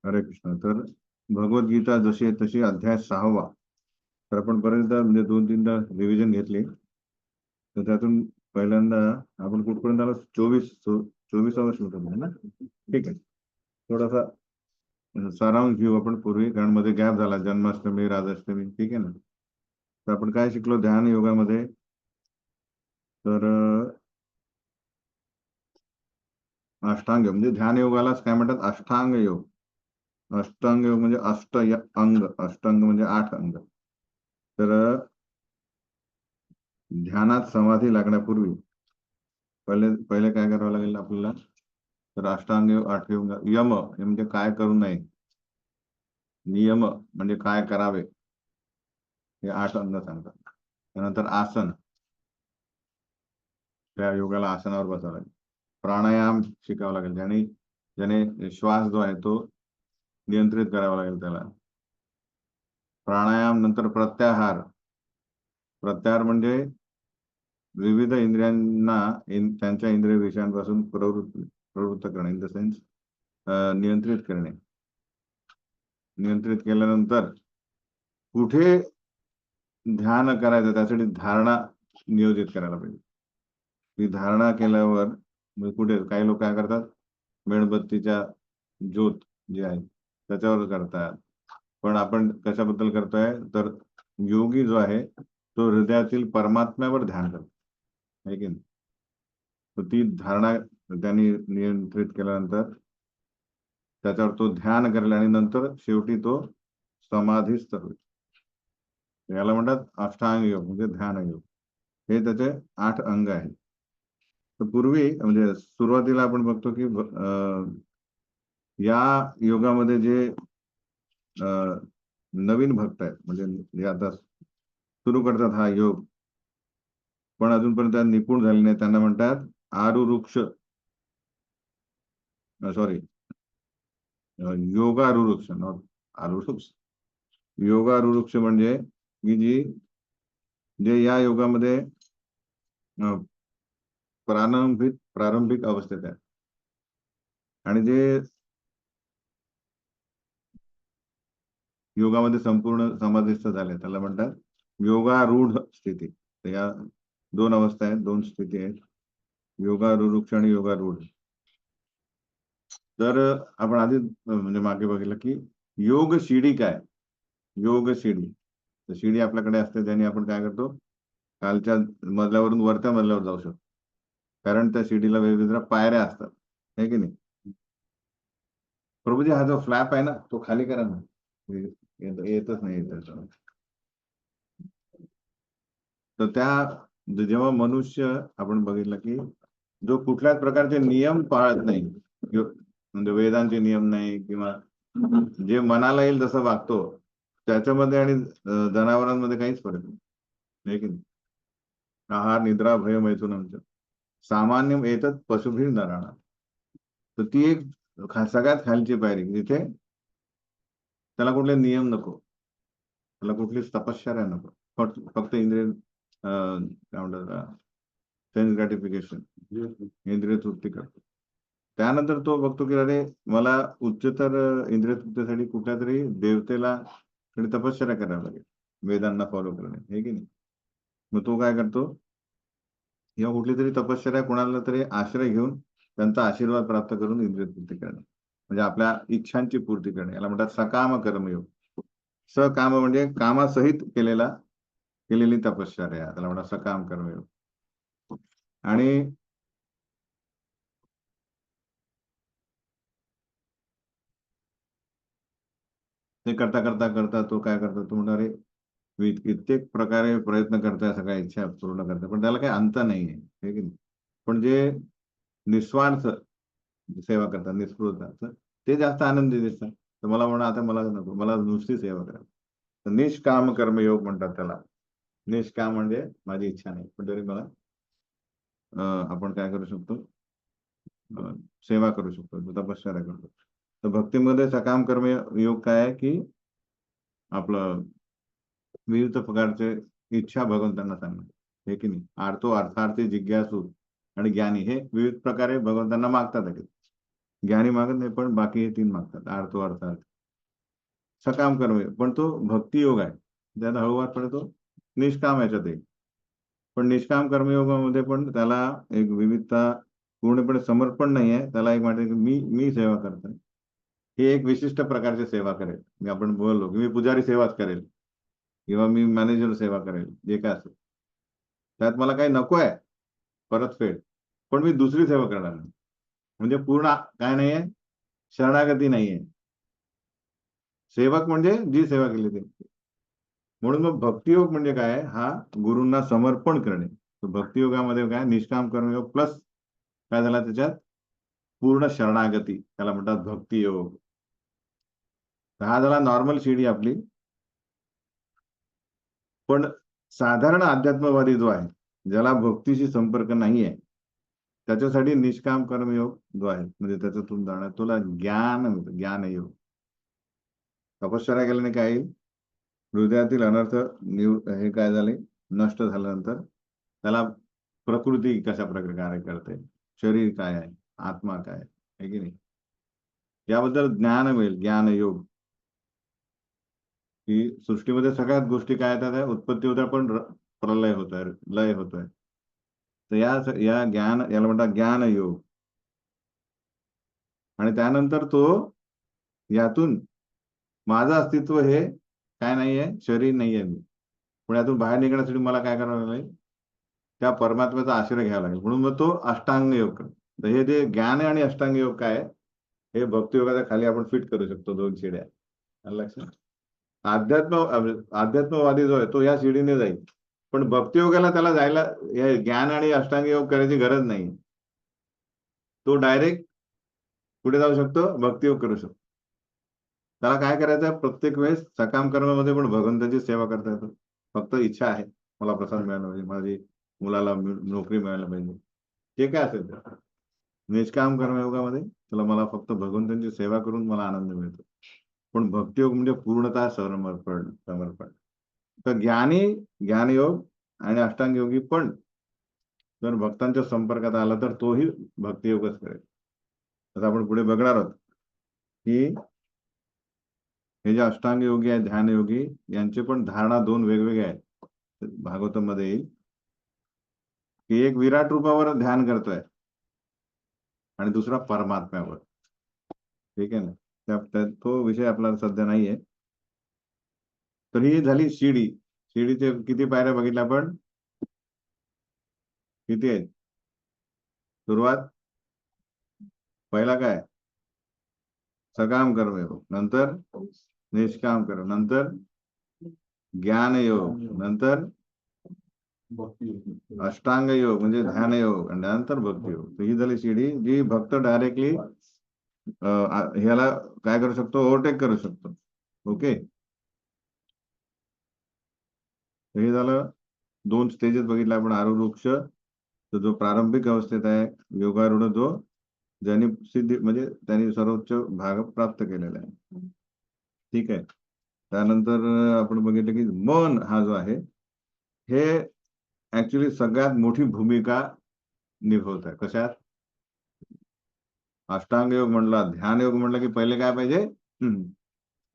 हरे कृष्ण. तर भगवद्गीता जशी आहे तशी अध्याय 6वा. तर आपण पर्यंत म्हणजे 2-3दा रिव्हिजन घेतली. तर त्यातून पहिल्यांदा आपण कुठपर्यंत आलो? 24वा श्लोक आहे ना. ठीक आहे. थोडासा सारांश घेऊ आपण पूर्वी, कारण मध्ये गॅप झाला, जन्माष्टमी, राधाष्टमी. ठीक आहे ना. तर आपण काय शिकलो ध्यान योगामध्ये? तर अष्टांग योग म्हणजे ध्यान योगालाच काय म्हणतात? अष्टांग योग. अष्टांग योग म्हणजे अंग. अष्टांग म्हणजे 8 अंग. तर ध्यानात समाधी लागण्यापूर्वी पहिले पहिले काय करावं लागेल आपल्याला? तर अष्टांग योग, 8 योग. यम हे म्हणजे काय करू नये. नियम म्हणजे काय करावे, हे 8 अंग सांगतात. त्यानंतर आसन, त्या योगाला आसनावर बसावं लागेल. प्राणायाम शिकावं लागेल, ज्याने ज्याने श्वास जो आहे तो नियंत्रित करावा लागेल त्याला. प्राणायाम नंतर प्रत्याहार. प्रत्याहार म्हणजे विविध इंद्रियांना त्यांच्या इंद्रिय विषयांपासून प्रवृत्त करणे, इन द सेन्स नियंत्रित करणे. नियंत्रित केल्यानंतर कुठे ध्यान करायचं त्यासाठी धारणा नियोजित करायला पाहिजे. ती धारणा केल्यावर मग कुठे काही लोक काय करतात, मेणबत्तीच्या ज्योत जी आहे त्याच्यावर करतात. पण आपण कशाबद्दल करतोय? तर योगी जो आहे तो हृदयातील परमात्म्यावर ध्यान करतो, आहे की नाही. तर ती धारणा त्यांनी नियंत्रित केल्यानंतर त्याच्यावर तो ध्यान करेल आणि नंतर शेवटी तो समाधीस्थ होईल. याला म्हणतात अष्टांग योग म्हणजे ध्यान योग. हे त्याचे 8 अंग आहेत. तर पूर्वी म्हणजे सुरुवातीला आपण बघतो की या योगामध्ये जे नवीन भक्त आहेत, म्हणजे जे आता सुरू करतात हा योग, पण अजूनपर्यंत निपुण झाले नाही, त्यांना म्हणतात आरुरुक्ष. Sorry, योगारुरुक्ष, not आरुरुक्ष. योगारुरुक्ष म्हणजे की जी जे या योगामध्ये प्रारंभिक अवस्थेत आहे आणि जे योगामध्ये संपूर्ण समाधिस्थ झाले त्याला म्हणतात योगारूढ स्थिती. तर या 2 अवस्था आहेत, 2 स्थिती आहेत, योगारुरुक्ष आणि योगारूढ. तर आपण आधी म्हणजे मागे बघितलं की योग शिडी काय. योग शिडी, तर शिडी आपल्याकडे असते, ज्याने आपण काय करतो, खालच्या मजल्यावरून वरच्या मजल्यावर जाऊ शकतो, कारण त्या शिडीला वेगवेगळ्या पायऱ्या असतात, है की नाही. प्रभूजी, हा जो फ्लॅप आहे ना तो खाली करा ना, येतच नाही त्याच्यावर. तर त्या जेव्हा मनुष्य आपण बघितलं की जो कुठल्याच प्रकारचे नियम पाळत नाही, म्हणजे वेदांचे नियम नाही किंवा जे मनाला येईल तसं वागतो, त्याच्यामध्ये आणि जनावरांमध्ये काहीच फरक नाही, है की नाही. आहार निद्रा भय मैथुनम सामान्य येतात पशुभीर नराणा. तर ती एक सगळ्यात खालची पायरी, जिथे त्याला कुठले नियम नको, त्याला कुठलीच तपश्चर्या नको, फक्त इंद्रिय काय म्हणतात, सेन्स ग्रॅटिफिकेशन, इंद्रिय तृप्ती करतो. त्यानंतर तो बघतो की अरे मला उच्चतर इंद्रिय तृप्तीसाठी कुठल्या तरी देवतेला तपश्चर्या करावी लागेल, वेदांना फॉलो करणे, हे की नाही. मग तो काय करतो, किंवा कुठली तरी तपश्चर्या कोणाला तरी आश्रय घेऊन त्यांचा आशीर्वाद प्राप्त करून इंद्रिय तृप्ती करणे, म्हणजे आपल्या इच्छांची पूर्ती करणे, याला म्हणतात सकाम कर्मयोग. सकाम म्हणजे कामासहित केलेली तपश्चर्या, त्याला म्हणतात सकाम कर्मयोग. आणि ते करता करता करता तो काय करतो, तो म्हणणार मी कित्येक प्रकारे प्रयत्न करतोय सगळ्या इच्छा पूर्ण करतोय, पण त्याला काही अंत नाहीये, हे की नाही. पण जे निस्वार्थ सेवा करतात, निस्पृह, ते जास्त आनंदी दिसतात. तर मला म्हणा आता मला नको, मला नुसती सेवा करा. तर निष्काम कर्मयोग म्हणतात त्याला. निष्काम म्हणजे माझी इच्छा नाही, पण तरी मला आपण काय करू शकतो, सेवा करू शकतो, तपश्चर्या करतो. तर भक्तीमध्ये सकाम कर्म योग काय आहे की आपलं विविध प्रकारचे इच्छा भगवंतांना सांगणं, हे की नाही. अर्थार्थी जिज्ञासू आणि ज्ञानी हे विविध प्रकारे भगवंतांना मागतात. ज्ञानी मागत नाही, पण बाकी हे 3 मागतात, आर्तो अर्थार्थ. सकाम कर्म पण तो भक्ती योग आहे, त्याला हळूवारपणे तो निष्काम याच्यात येईल. पण निष्काम कर्मयोगामध्ये पण त्याला एक विविधता, पूर्णपणे समर्पण नाही आहे त्याला. एक वाटते की मी सेवा करतोय, ही एक विशिष्ट प्रकारची सेवा करेल. मी आपण बोललो की मी पुजारी सेवाच करेल किंवा मी मॅनेजर सेवा करेल, जे काय असेल त्यात मला काही नको आहे परतफेड, पण मी दुसरी सेवा करणार नाही. म्हणजे पूर्ण काय नाहीये, शरणागती नाहीये. सेवक म्हणजे जी सेवा केली ते. म्हणून मग भक्तियोग म्हणजे काय, हा गुरूंना समर्पण करणे. भक्तियोगामध्ये काय, निष्काम कर्मयोग प्लस काय झाला त्याच्यात, पूर्ण शरणागती, त्याला म्हणतात भक्तियोग. हा झाला नॉर्मल शिडी आपली. पण साधारण अध्यात्मवादी जो आहे, ज्याला भक्तीशी संपर्क नाहीये, त्याच्यासाठी निष्काम कर्मयोग जो आहे, म्हणजे त्याच्यातून जाणार तुला ज्ञान मिळतं, ज्ञानयोग. तपश्चर्या केल्याने काय येईल, हृदयातील अनर्थ हे काय झाले, नष्ट झाल्यानंतर त्याला प्रकृती कशा प्रकारे कार्य करते, शरीर काय आहे, आत्मा काय आहे की नाही, याबद्दल ज्ञान मिळेल. ज्ञानयोग की सृष्टीमध्ये सगळ्याच गोष्टी काय येतात, उत्पत्ती होत्या पण प्रलय होत आहे, लय होतोय. तर या ज्ञान, याला म्हणतात ज्ञानयोग. आणि त्यानंतर तो यातून माझं अस्तित्व हे काय नाहीये, शरीर नाहीये मी, पण यातून बाहेर निघण्यासाठी मला काय करावं लागेल, त्या परमात्म्याचा आश्रय घ्यावा लागेल. म्हणून मग तो अष्टांग योग करतो. तर हे जे ज्ञान आणि अष्टांग योग काय आहे, हे भक्तियोगाच्या खाली आपण फिट करू शकतो, 2 शिड्या. लक्षात. अध्यात्मवादी जो आहे तो या शिडीने जाईल, पण भक्तियोगाला त्याला जायला हे ज्ञान आणि अष्टांग योग करायची गरज नाही. तो डायरेक्ट कुठे जाऊ शकतो, भक्तियोग करू शकतो. त्याला काय करायचं, प्रत्येक वेळेस सकाम कर्मामध्ये पण भगवंताची सेवा करता येतो. फक्त इच्छा आहे, मला प्रसाद मिळाला पाहिजे, माझी मुलाला नोकरी मिळायला पाहिजे, जे काय असेल ते. निष्काम कर्मयोगामध्ये तुला मला फक्त भगवंतांची सेवा करून मला आनंद मिळतो. पण भक्तियोग म्हणजे पूर्णतः समर्पण. तर ज्ञानयोग आणि अष्टांग योगी पण जर भक्तांच्या संपर्कात आला तर तोही भक्तियोगच करेल. आता आपण पुढे बघणार आहोत की हे जे अष्टांग योगी आहे, ध्यान योगी, यांचे पण धारणा 2 वेगवेगळे आहेत. भागवतामध्ये येईल की एक विराट रूपावर ध्यान करतोय आणि दुसरा परमात्म्यावर. ठीक आहे ना, तो विषय आपल्याला सध्या नाहीये. तर ही झाली शिडी. शिडीचे किती पायऱ्या बघितल्या आपण, किती आहेत. सुरुवात, पहिला काय, सकाम कर्मयोग, नंतर निष्काम कर्म, नंतर ज्ञान योग, नंतर अष्टांग योग म्हणजे ध्यान योग, आणि नंतर भक्ती योग. तर ही झाली शिडी, जी भक्त डायरेक्टली ह्याला काय करू शकतो, ओव्हरटेक करू शकतो. ओके, हे झालं 2 स्टेजेस बघितले आपण. आरुरुक्ष, तो जो प्रारंभिक अवस्थेत आहे, योगारूढ, जो ज्यांनी सिद्धी म्हणजे त्यांनी सर्वोच्च भाग प्राप्त केलेला आहे. ठीक आहे. त्यानंतर आपण बघितलं की मन हा जो आहे, हे ऍक्च्युली सगळ्यात मोठी भूमिका निभवत आहे. कशात, अष्टांग योग म्हणला, ध्यान योग म्हणलं की पहिले काय पाहिजे,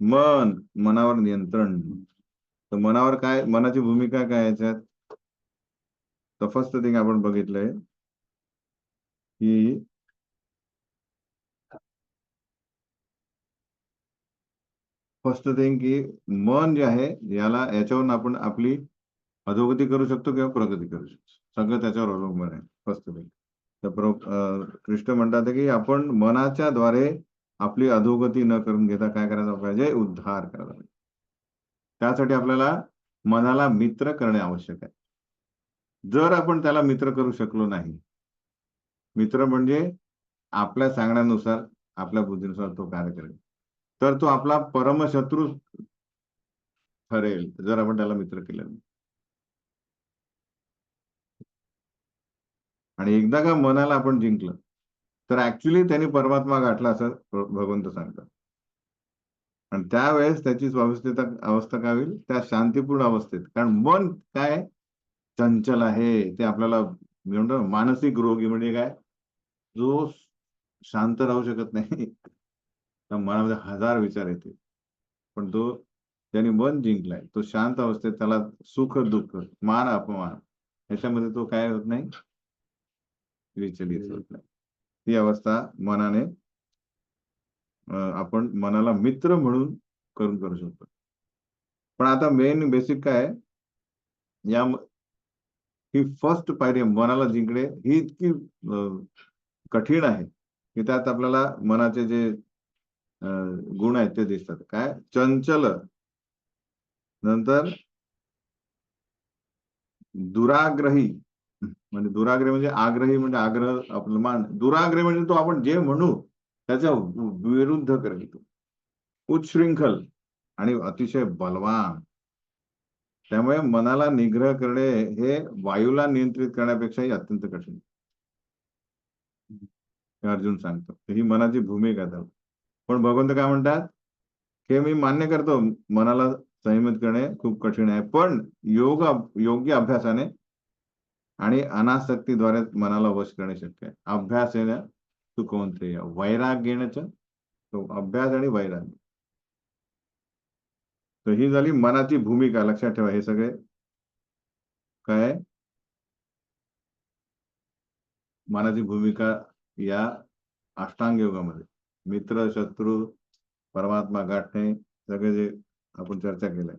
मनावर नियंत्रण. तर मनावर काय, मनाची भूमिका काय याच्यात, तर फर्स्ट थिंग आपण बघितलंय की फर्स्ट थिंग की मन जे आहे, याच्यावरून आपण आपली अधोगती करू शकतो किंवा प्रगती करू शकतो, सगळं त्याच्यावर अवलंबून आहे. फर्स्ट थिंग तर कृष्ण म्हणतात की आपण मनाच्या द्वारे आपली अधोगती न करून घेता काय करायला पाहिजे, उद्धार करायला पाहिजे. त्यासाठी आपल्याला मनाला मित्र करणे आवश्यक आहे. जर आपण त्याला मित्र करू शकलो नाही, मित्र म्हणजे आपल्या सांगण्यानुसार, आपल्या बुद्धीनुसार तो कार्य करेल, तर तो आपला परमशत्रू ठरेल, जर आपण त्याला मित्र केलं नाही. आणि एकदा का मनाला आपण जिंकलं तर ऍक्च्युली त्यांनी परमात्मा गाठला असं भगवंत सांगतात. आणि त्यावेळेस त्याची अवस्था काय होईल, त्या शांतीपूर्ण अवस्थेत. कारण मन काय, चंचल आहे. ते आपल्याला मी म्हणतो मानसिक रोगी म्हणजे काय, जो शांत राहू शकत नाही. तर मनामध्ये हजार विचार येते, पण तो ज्याने मन जिंकलाय तो शांत अवस्थेत, त्याला सुख दुःख मान अपमान याच्यामध्ये तो काय होत नाही, विचलित होत नाही. ती अवस्था मनाने आपण मनाला मित्र म्हणून करू शकतो. पण आता मेन बेसिक काय आहे, या ही फर्स्ट पायरी मनाला जिंकणे ही इतकी कठीण आहे की त्यात आपल्याला मनाचे जे गुण आहेत ते दिसतात. काय? चंचल, नंतर दुराग्रही, म्हणजे दुराग्रही म्हणजे आग्रही म्हणजे आग्रह आपलं मान, दुराग्रही म्हणजे तो आपण जे म्हणू त्याच्या विरुद्ध करतो. उच्छृंखल आणि अतिशय बलवान. त्यामुळे मनाला निग्रह करणे हे वायूला नियंत्रित करण्यापेक्षाही अत्यंत कठीण. अर्जुन सांगतो ही मनाची भूमिका आहे. पण भगवंत काय म्हणतात, हे मी मान्य करतो मनाला संयमित करणे खूप कठीण आहे, पण योग्य अभ्यासाने आणि अनासक्तीद्वारे मनाला वश करणे शक्य आहे. अभ्यासेन तू कोणते वैराग्येनच, तो अभ्यास आणि वैराग्य. तर ही झाली मनाची भूमिका. लक्षात ठेवा हे सगळे काय मनाची भूमिका या अष्टांग योगामध्ये मित्र शत्रू परमात्मा गाठणे सगळे जे आपण चर्चा केलंय.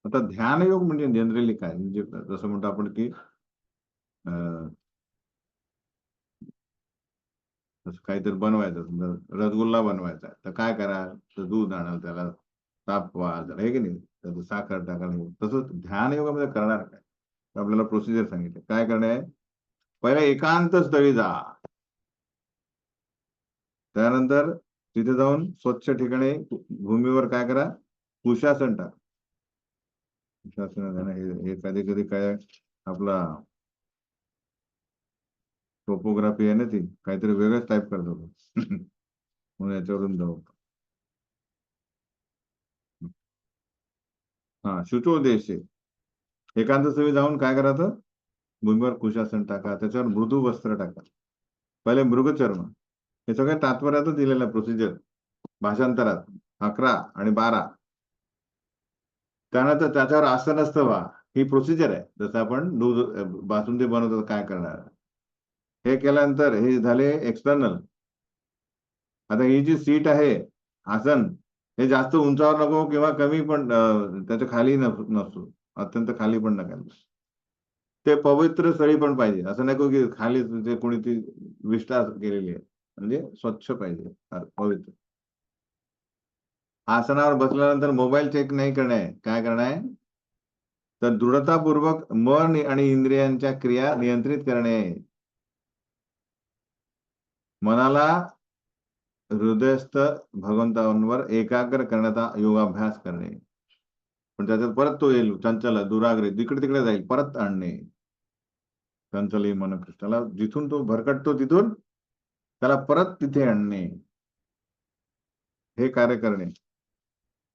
आता ध्यान योग म्हणजे जनरली काय, म्हणजे जसं म्हणतो आपण की काहीतरी बनवायचं, समजा रसगुल्ला बनवायचा आहे, तर काय करा, तर दूध आणाल, त्याला तापवा, हे की नाही, त्याचं साखर टाकायला. तसंच ध्यान योगामध्ये करणार काय, तर आपल्याला प्रोसिजर सांगितलं काय करणे आहे. पहिले एकांत स्थळी जा, त्यानंतर तिथे जाऊन स्वच्छ ठिकाणी भूमीवर काय करा, कुशासन टाक. कुशासन हे कधी कधी काय आपला टोपोग्राफी आहे ना, ती काहीतरी वेगळंच टाईप करत होतो. म्हणून याच्यावरून जाऊ. हा, शुचोदेश एकांत स्थळी जाऊन काय करायचं, भूमीवर कुशासन टाका, त्याच्यावर मृदू वस्त्र टाका. पहिले मृगचर्म, हे सगळं तात्पर्यातच दिलेलं प्रोसिजर भाषांतरात 11 आणि 12. त्यानंतर त्याच्यावर आसनस्थ व्हा, ही प्रोसिजर आहे. जसं आपण दूध बासुंदी बनवतो काय करणार, हे केल्यानंतर हे झाले एक्सटर्नल. आता ही जी सीट आहे, आसन, हे जास्त उंचावर नको किंवा कमी पण त्याच्या खाली नसू, अत्यंत खाली पण नका. ते पवित्र स्थळी पण पाहिजे, असं नको की खाली ते कोणी ती विष्ठा केलेली आहे, म्हणजे स्वच्छ पाहिजे, पवित्र. आसनावर बसल्यानंतर मोबाईल चेक नाही करणे, काय करणे, तर दृढतापूर्वक मन आणि इंद्रियांच्या क्रिया नियंत्रित करणे. मनाला हृदयस्थ भगवंतांवर एकाग्र करण्याचा योगाभ्यास करणे. पण त्याच्यात परत तो येईल चंचल दुराग्रही, तिकडे तिकडे जाईल, परत आणणे. चंचल मन कृष्णाला जिथून तो भरकटतो तिथून त्याला परत तिथे आणणे, हे कार्य करणे.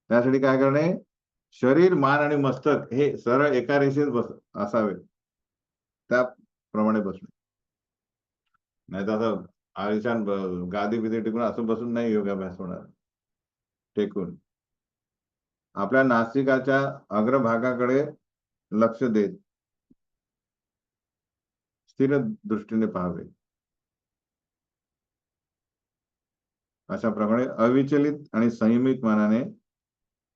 त्यासाठी काय करणे, शरीर मान आणि मस्तक हे सरळ एका रेषेत असावे, त्याप्रमाणे बसणे. नाही तर असं आलिशान गादी बिदी टिकून असं बसून नाही योगाभ्यास होणार. टेकून आपल्या नासिकाच्या अग्रभागाकडे लक्ष देत स्थिर दृष्टीने पाहावे. अशा प्रकारे अविचलित आणि संयमित मनाने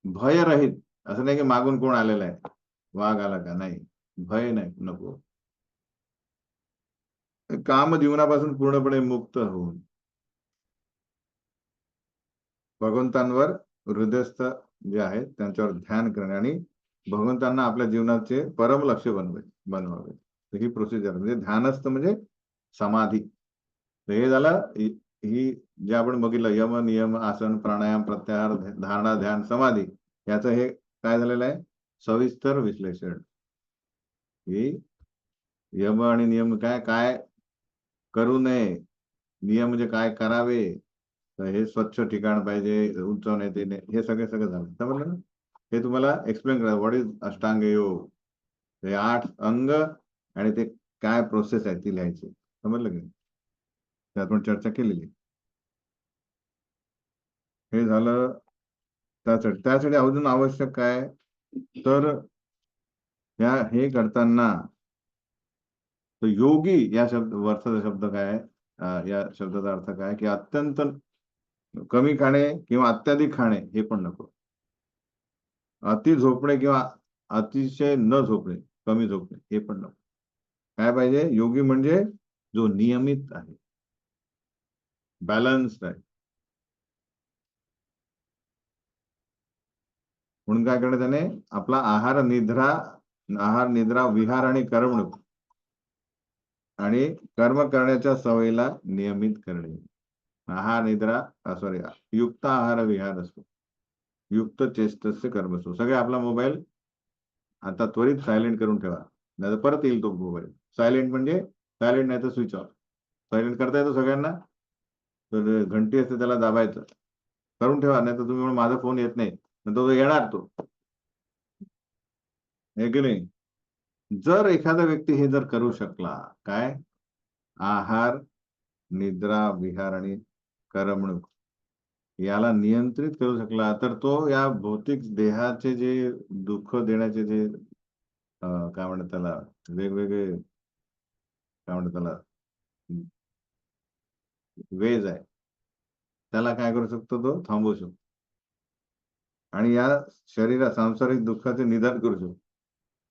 भयरहित, असं नाही की मागून कोण आलेलं आहे, वाघ आला का, नाही, भय नाही, नको, काम जीवनापासून पूर्णपणे मुक्त होऊन भगवंतांवर हृदयस्थ जे आहेत त्यांच्यावर ध्यान करणे आणि भगवंतांना आपल्या जीवनाचे परम लक्ष बनवावे. तर ही प्रोसिजर म्हणजे ध्यानस्थ म्हणजे समाधी. तर हे झालं ही जे आपण बघितलं यम नियम आसन प्राणायाम प्रत्याहार धारणा ध्यान समाधी, याचं हे काय झालेलं आहे, सविस्तर विश्लेषण. ही यम आणि नियम काय काय करू नये, नियम म्हणजे काय करावे, तर हे स्वच्छ ठिकाण पाहिजे, उंचावण्यात येणे, हे सगळे सगळं झालं समजलं ना. हे तुम्हाला एक्सप्लेन करा व्हॉट इज अष्टांग योग, हे 8 अंग आणि ते काय प्रोसेस आहे ती लिहायची, समजलं की. ते आपण चर्चा केलेली. हे झालं त्यासाठी अजून आवश्यक काय, तर हे करताना तर योगी या वरचा शब्द काय आहे, या शब्दाचा अर्थ काय की अत्यंत कमी खाणे किंवा अत्याधिक खाणे हे पण नको. अति झोपणे किंवा अतिशय न झोपणे, कमी झोपणे हे पण नको. काय पाहिजे, योगी म्हणजे जो नियमित आहे, बॅलन्स्ड आहे. म्हणून काय करणे त्याने, आपला आहार निद्रा विहार आणि करमणूक आणि कर्म करण्याच्या सवयीला नियमित करणे. आहार निद्रा सॉरी युक्त आहार विहार असतो, युक्त चेष्टस्य कर्मसु. सगळे आपला मोबाईल आता त्वरित सायलेंट करून ठेवा, नाही तर परत येईल तो मोबाईल. सायलेंट म्हणजे सायलेंट नाही तर स्विच ऑफ. सायलेंट करता येतो सगळ्यांना, तर घंटी असते त्याला दाबायचं, करून ठेवा, नाही तर तुम्ही म्हणून माझा फोन येत नाही, तो येणार तो, हे की नाही. जर एखादा व्यक्ती हे जर करू शकला, काय आहार निद्रा विहार आणि करमणूक याला नियंत्रित करू शकला, तर तो या भौतिक देहाचे जे दुःख देण्याचे जे काय म्हणतात त्याला, वेगवेगळे काय म्हणतात त्याला वेज आहे, त्याला काय करू शकतो, तो थांबवू शकतो आणि या सांसारिक दुःखाचे निदान करू शकतो.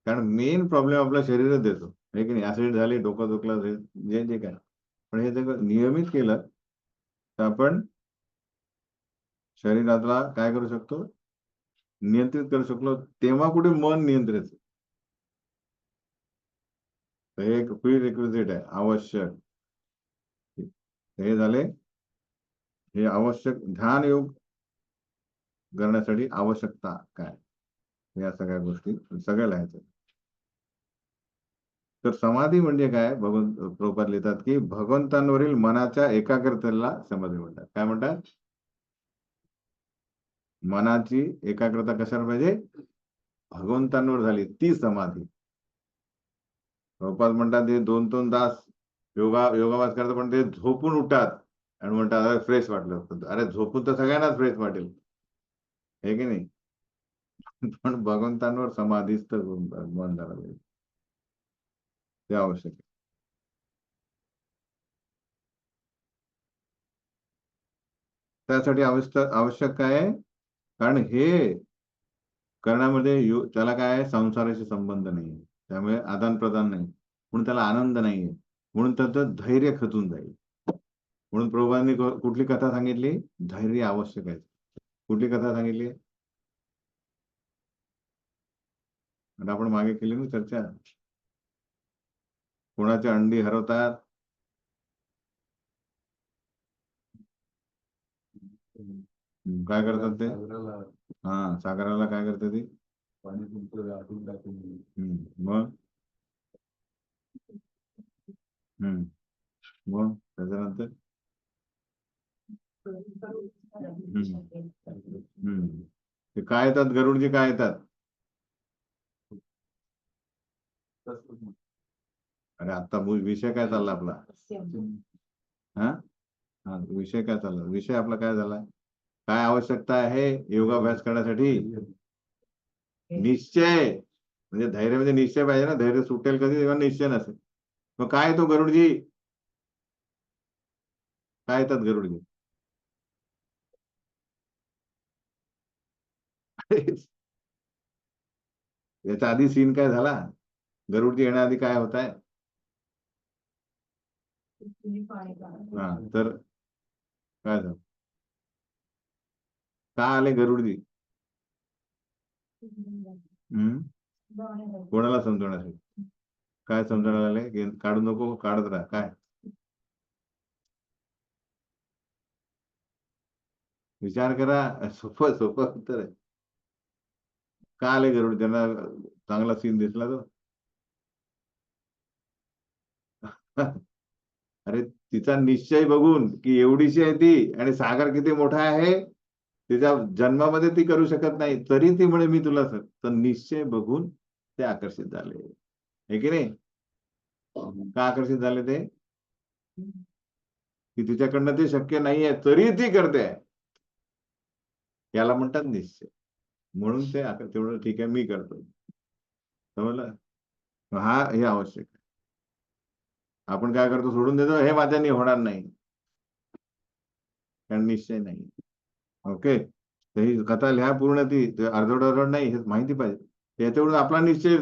कारण मेन प्रॉब्लेम आपला शरीरच देतो, हे की नाही. ऍसिड झाले, डोकं दुखलं, जे जे काय, पण हे सगळं नियमित केलं तर आपण शरीराला काय करू शकतो, नियंत्रित करू शकलो. तेव्हा कुठे मन नियंत्रित, हे एक प्री रिक्विजिट आहे, आवश्यक. हे झाले, हे आवश्यक ध्यान योग करण्यासाठी आवश्यकता काय, या सगळ्या गोष्टी सगळ्या लिहायचं. तर समाधी म्हणजे काय, प्रभुपाद लिहितात की भगवंतांवरील मनाच्या एकाग्रतेला समाधी म्हणतात. काय म्हणतात, मनाची एकाग्रता कशावर पाहिजे, भगवंतांवर झाली ती समाधी. प्रभुपाद म्हणतात ते 2-2 तास योगाभ्यास करतात, पण ते झोपून उठतात आणि म्हणतात अरे फ्रेश वाटलं. अरे झोपून तर सगळ्यांनाच फ्रेश वाटेल, हे की नाही. पण भगवंतांवर समाधीस्थ मन झालं पाहिजे, ते आवश्यक आहे. त्यासाठी आवश्यक काय आहे, कारण हे करण्यामध्ये त्याला काय आहे, संसाराशी संबंध नाही, त्यामुळे आदान प्रदान नाही, म्हणून त्याला आनंद नाहीये, म्हणून त्याचं धैर्य खचून जाईल. म्हणून प्रभुपादांनी कुठली कथा सांगितली, धैर्य आवश्यक आहे. कुठली कथा सांगितली, आणि आपण मागे केली ना चर्चा, कोणाच्या अंडी हरवतात, काय करतात ते, हा सागराला काय करतात ते, मग मग त्याच्यानंतर ते काय येतात, गरुडजी काय येतात. अरे आता विषय काय चालला आपला, हा हा विषय काय चालला, विषय आपला काय झाला, काय आवश्यकता आहे योगाभ्यास करण्यासाठी, निश्चय. म्हणजे धैर्य म्हणजे निश्चय पाहिजे ना, धैर्य सुटेल कधी तेव्हा निश्चय नसेल. मग काय तो गरुडजी, काय येतात गरुडजी. याच्या आधी सीन काय झाला, गरुडजी येण्याआधी काय होत आहे, हा तर काय झालं, का आले गरुडजी, कोणाला समजवण्यासाठी, काय समजवण्यात आले की काढू नको, काढत राहा, काय विचार करा, सोपं सोपं उत्तर आहे. का आले गरुड, त्यांना चांगला सीन दिसला तो. अरे तिचा निश्चय बघून की एवढीशी आहे ती आणि सागर किती मोठा आहे, तिच्या जन्मामध्ये ती करू शकत नाही, तरी ती म्हणे मी तुला तर निश्चय बघून ते आकर्षित झाले, हे की नाही? का आकर्षित झाले ते? की तिच्याकडनं ते शक्य नाहीये तरी ती करते, याला म्हणतात निश्चय. म्हणून ते तेवढं ठीक आहे मी करतो, समजलं? हा हे आवश्यक आहे. आपण काय करतो, सोडून देतो, हे माझ्याने होणार नाही, कारण निश्चय नाही. ओके, तर ही कथा लिहा पूर्ण, ती अर्धवट अर्धवट नाही, हे माहिती पाहिजे, याच्यावरून आपला निश्चय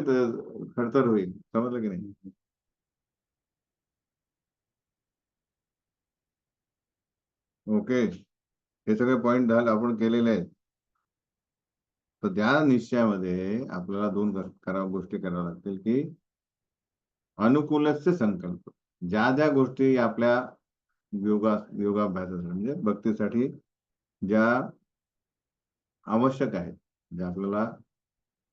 खडतर होईल, समजलं की नाही? ओके, हे सगळे पॉइंट झाले आपण केलेले आहेत. तर त्या निश्चयामध्ये आपल्याला दोन गोष्टी कराव्या लागतील, की अनुकूलस्य संकल्प, ज्या ज्या गोष्टी आपल्या योगाभ्यासासाठी म्हणजे भक्तीसाठी ज्या आवश्यक आहेत, ज्या आपल्याला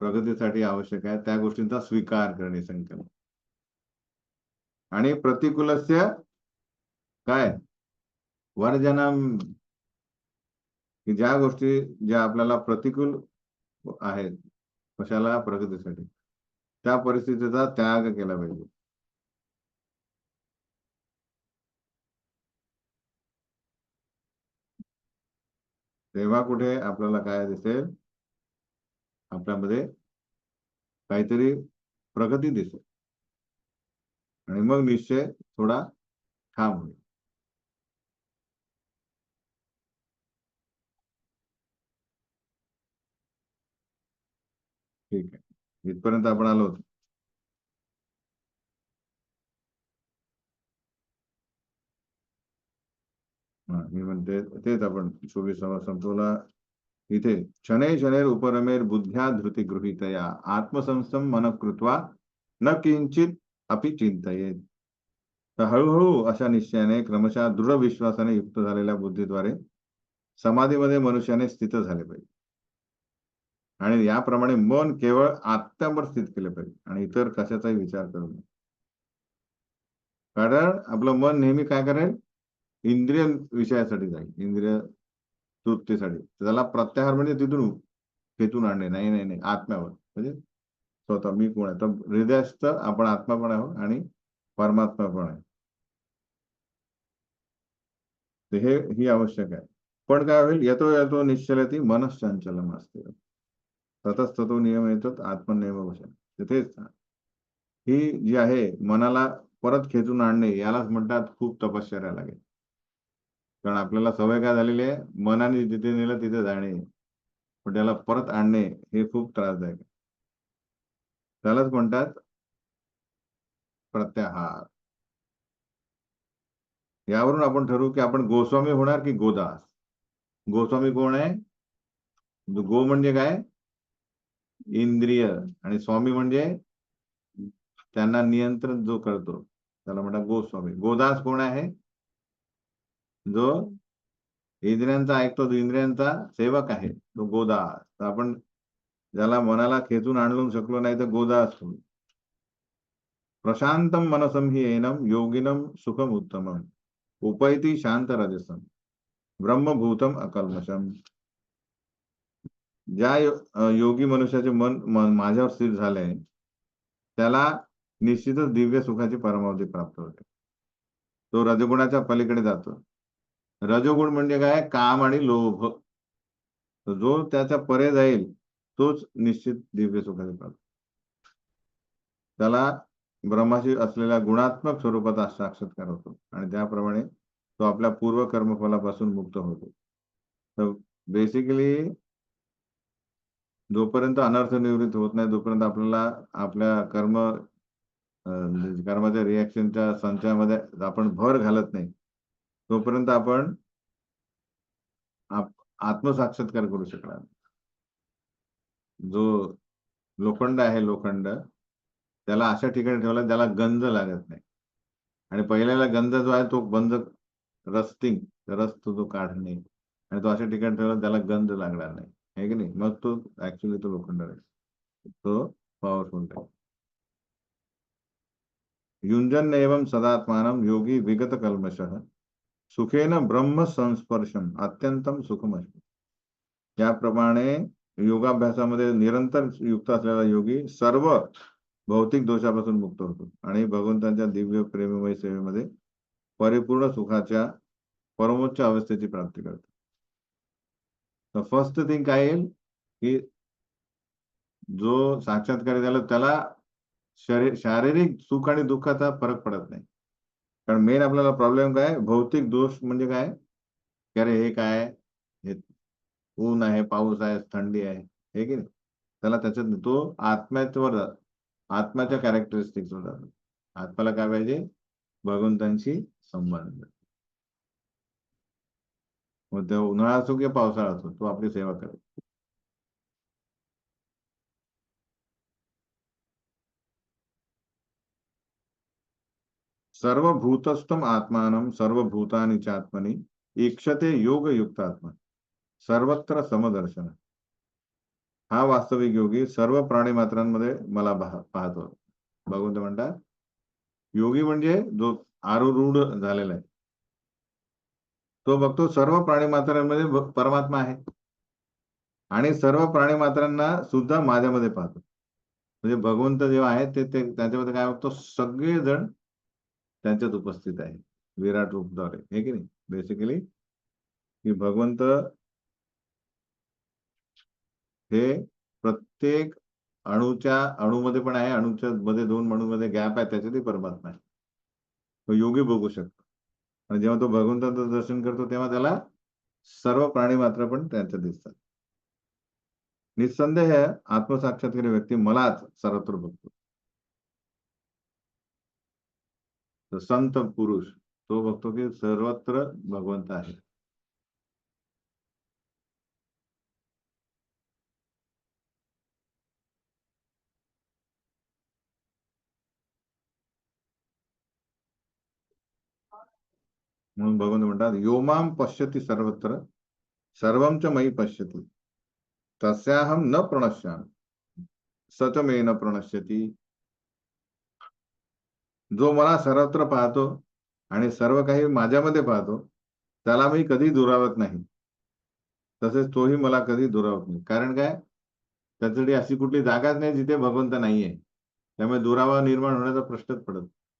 प्रगतीसाठी आवश्यक आहे, त्या गोष्टींचा स्वीकार करणे संकल्प. आणि प्रतिकूलस्य काय, वर्जनम, की ज्या गोष्टी ज्या आपल्याला प्रतिकूल आहेत कशाला, प्रगतीसाठी, त्या परिस्थितीचा त्याग केला पाहिजे. तेव्हा कुठे आपल्याला काय दिसेल, आपल्यामध्ये काहीतरी प्रगती दिसेल आणि मग निश्चय थोडा ठाम होईल. ठीक आहे, इथपर्यंत आपण आलो होतो. मी म्हणते तेच आपण 24वा संपवला इथे. शनै शनैर उपरमेर बुद्ध्या धृती गृहीतया आत्मसंस्थम मन कृत्वा न किंचित अपि चिंतयेत. तर हळूहळू अशा निश्चयाने क्रमशः दृढ विश्वासाने युक्त झालेल्या बुद्धीद्वारे समाधीमध्ये मनुष्याने स्थित झाले पाहिजे, आणि याप्रमाणे मन केवळ आत्म्यावर स्थित केले पाहिजे आणि इतर कशाचाही विचार करू नये. कारण आपलं मन नेहमी काय करेल, इंद्रिय विषयासाठी जाईल, इंद्रिय तृप्तीसाठी. त्याला प्रत्याहार म्हणजे तिथून खेचून आणणे, नाही नाही नाही, आत्म्यावर म्हणजे स्वतः मी कोण आहे, तर हृदयस्थ आपण आत्मा पण आहोत आणि परमात्मा पण आहे. तर हे ही आवश्यक आहे. पण काय होईल, येतो येतो निश्चलती मनश्चंचलम असते, ततस्ततो नियम येतो आत्मनियम वशन. तिथेच ही जी आहे मनाला परत खेचून आणणे, यालाच म्हणतात खूप तपश्चर्या लागेल. कारण आपल्याला सवय काय झालेली आहे, मनाने जिथे नेलं तिथे जाणे, पण त्याला परत आणणे हे खूप त्रासदायक आहे. त्यालाच म्हणतात प्रत्याहार. यावरून आपण ठरवू की आपण गोस्वामी होणार की गोदास. गोस्वामी कोण आहे? गो म्हणजे काय, इंद्रिय, आणि स्वामी म्हणजे त्यांना नियंत्रण जो करतो त्याला म्हणतात गोस्वामी. गोदास कोण आहे? जो इंद्रियांचा ऐकतो, जो इंद्रियांचा सेवक आहे, तो गोदास. तर आपण ज्याला मनाला खेचून आणू शकलो नाही तर गोदास होऊ. प्रशांतम मनसम हि एनम योगिनम सुखम उत्तमम उपैती शांत रजसम ब्रह्मभूतम अकल्मषम. ज्या योगी मनुष्याचे मन माझ्यावर स्थिर झालंय, त्याला निश्चितच दिव्य सुखाची परमावधी प्राप्त होते. तो रजगुणाच्या पलीकडे जातो. रजोगुण म्हणजे काय, काम आणि लोभ. तर जो त्याच्या परे जाईल तोच निश्चित दिव्य सुखाची प्राप्त. त्याला ब्रह्माशी असलेल्या गुणात्मक स्वरूपाचा साक्षात्कार होतो आणि त्याप्रमाणे तो आपल्या पूर्व कर्मफलापासून मुक्त होतो. तर बेसिकली जोपर्यंत अनर्थ निवृत्त होत नाही, जोपर्यंत आपल्याला आपल्या कर्माच्या रिॲक्शनच्या संचयामध्ये आपण भर घालत नाही, तोपर्यंत आपण आत्मसाक्षात्कार करू शकणार. जो लोखंड आहे, लोखंड, त्याला अशा ठिकाणी ठेवला ज्याला गंज लागत नाही, आणि पहिल्याला गंज जो आहे तो बंद, रस्टिंग, रस तो जो काढणे, आणि तो अशा ठिकाणी ठेवला त्याला गंज लागणार नाही, आहे की नाही? मग तो ऍक्च्युली तो लोखंड आहे, तो पॉवरफुल आहे. युंजन एवं सदात्मानं योगी विगत कल्मषः सुखेन ब्रह्म संस्पर्शम अत्यंतम सुखमस्ति. याप्रमाणे योगाभ्यासामध्ये निरंतर युक्त असलेला योगी सर्व भौतिक दोषापासून मुक्त होतो आणि भगवंतांच्या दिव्य प्रेममय सेवेमध्ये परिपूर्ण सुखाच्या परमोच्च अवस्थेची प्राप्ती करतो. तर फर्स्ट थिंग काय येईल की जो साक्षात्कार झाला त्याला शारीरिक सुख आणि दुःखाचा फरक पडत नाही. कारण मेन आपल्याला प्रॉब्लेम काय, भौतिक दोष म्हणजे काय की अरे हे काय, हे ऊन आहे, पाऊस आहे, थंडी आहे, हे की नाही, त्याला त्याच्यात तो आत्म्यावर आत्म्याच्या कॅरेक्टरिस्टिक्स वर जातो. आत्म्याला काय पाहिजे, भगवंतांशी संबंध. मग ते उन्हाळा असो किंवा पावसाळा असो, तो आपली सेवा करेल. सर्वभूतस्थम आत्मानं सर्वभूतानि च आत्मनि ईक्षते योग युक्त आत्मा सर्वत्र समदर्शन. हा वास्तविक योगी सर्व प्राणी मात्रांमध्ये मला पाहतो. भगवंत म्हणतात योगी म्हणजे जो आरूढ झालेला आहे, तो बघतो सर्व प्राणी मात्रांमध्ये परमात्मा आहे आणि सर्व प्राणी मात्रांना सुद्धा माझ्यामध्ये पाहतो. म्हणजे भगवंत जेव्हा आहेत ते त्याच्यामध्ये काय बघतो, सगळेजण त्यांच्यात उपस्थित आहे विराट रूपद्वारे, हे की नाही. बेसिकली की भगवंत हे प्रत्येक अणूमध्ये पण आहे, अणूच्या मध्ये 2 अणूमध्ये गॅप आहे, त्याच्यातही परमात्मा आहे. तो योगी बघू शकतो आणि जेव्हा तो भगवंताचं दर्शन करतो तेव्हा त्याला सर्व प्राणी मात्र पण त्यांच्या दिसतात. निस्संदेह आत्मसाक्षात्कारी व्यक्ती मलाच सर्वत्र बघतो. तर संत पुरुष तो बघतो की सर्वत्र भगवंत आहे. म्हणून भगवंत म्हणतात योमाम पश्यति सर्वत्र सर्वं च मयि पश्यति तस्याहम न प्रणश्यामि सच मे न प्रणश्यति. जो मला सर्वत्र पाहतो आणि सर्व काही माझ्यामध्ये पाहतो त्याला मी कधी दुरावत नाही, तसेच तोही मला कधी दुरावत नाही. कारण काय, त्याच्यासाठी अशी कुठली जागाच नाही जिथे भगवंत नाहीये. त्यामुळे दुरावा निर्माण होण्याचा प्रश्नच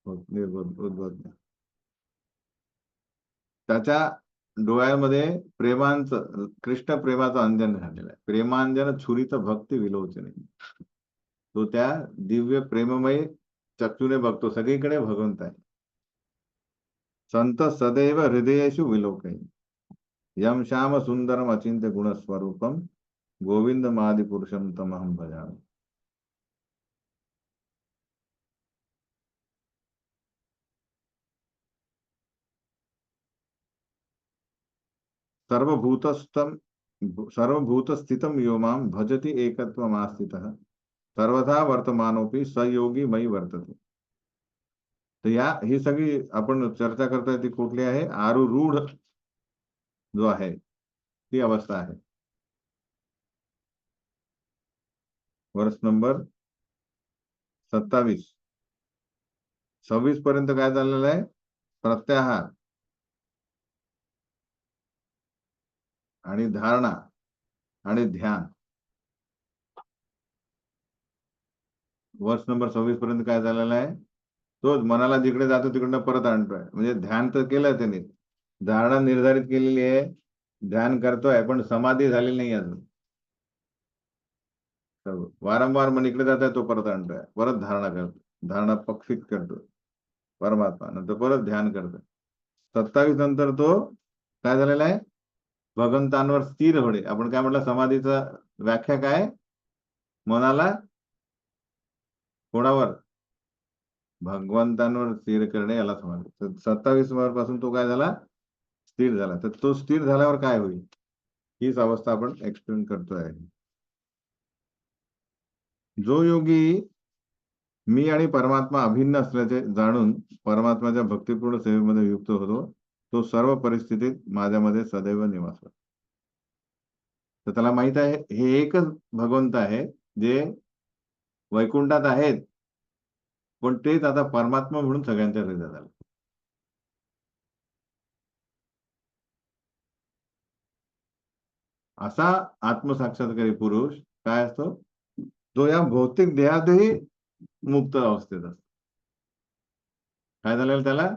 उद्भवत नाही. त्याच्या डोळ्यामध्ये प्रेमांचं कृष्ण प्रेमाचं अंजन झालेलं आहे. प्रेमांजन छुरीत भक्ती विलोचने. तो त्या दिव्य प्रेममय चक्षुने बघतो, सगळीकडे भगवंत आहे. संत सदैव हृदयेषु विलोकय यम श्याम सुंदरम अचिंत्य गुणस्वरूपम गोविंद मादि पुरुषम तमहम भजामि. सर्वभूतस्थम सर्वभूतस्थितम यो मां भजति एकत्वमास्थितः सर्वथा वर्तमानोपि सयोगी मयि वर्तते. तर ही सगळी आपण चर्चा करतोय ती कुठली आहे, आरूढ जो आहे ती अवस्था आहे. वर्ष नंबर 27 26 पर्यंत काय झालेलं आहे, प्रत्याहार आणि धारणा आणि ध्यान. वर्ष नंबर 26 पर्यंत काय झालेलं आहे, तोच मनाला जिकडे जातो तिकडनं परत आणतोय. म्हणजे ध्यान तर केलं त्यांनी, धारणा निर्धारित केलेली आहे, ध्यान करतोय पण समाधी झालेली नाही अजून. वारंवार मन इकडे जात आहे, तो परत आणतोय, परत धारणा करतो, धारणा फिक्स करतो परमात्मा, नंतर परत ध्यान करतोय. 27 नंतर तो काय झालेला आहे, भगवंतांवर स्थिर होणे. आपण काय म्हटलं, समाधीचा व्याख्या काय, मनाला कोणावर, भगवंतांवर स्थिर करणे, याला समाधी. तर 27 पासून तो काय झाला, स्थिर झाला. तर तो स्थिर झाल्यावर काय होईल, हीच अवस्था आपण एक्सप्लेन करतोय. जो योगी मी आणि परमात्मा अभिन्न असल्याचे जाणून परमात्माच्या भक्तिपूर्ण सेवेमध्ये युक्त होतो, तो सर्व परिस्थितीत माझ्यामध्ये सदैव निवास करतो. तर त्याला माहित आहे हे एकच भगवंत आहे जे वैकुंठात आहेत पण तेच आता परमात्मा म्हणून सगळ्यांच्या हृदयात आलं. असा आत्मसाक्षात्कारी पुरुष काय असतो, जो या भौतिक देहातही मुक्त अवस्थेत असतो. काय झालेलं त्याला,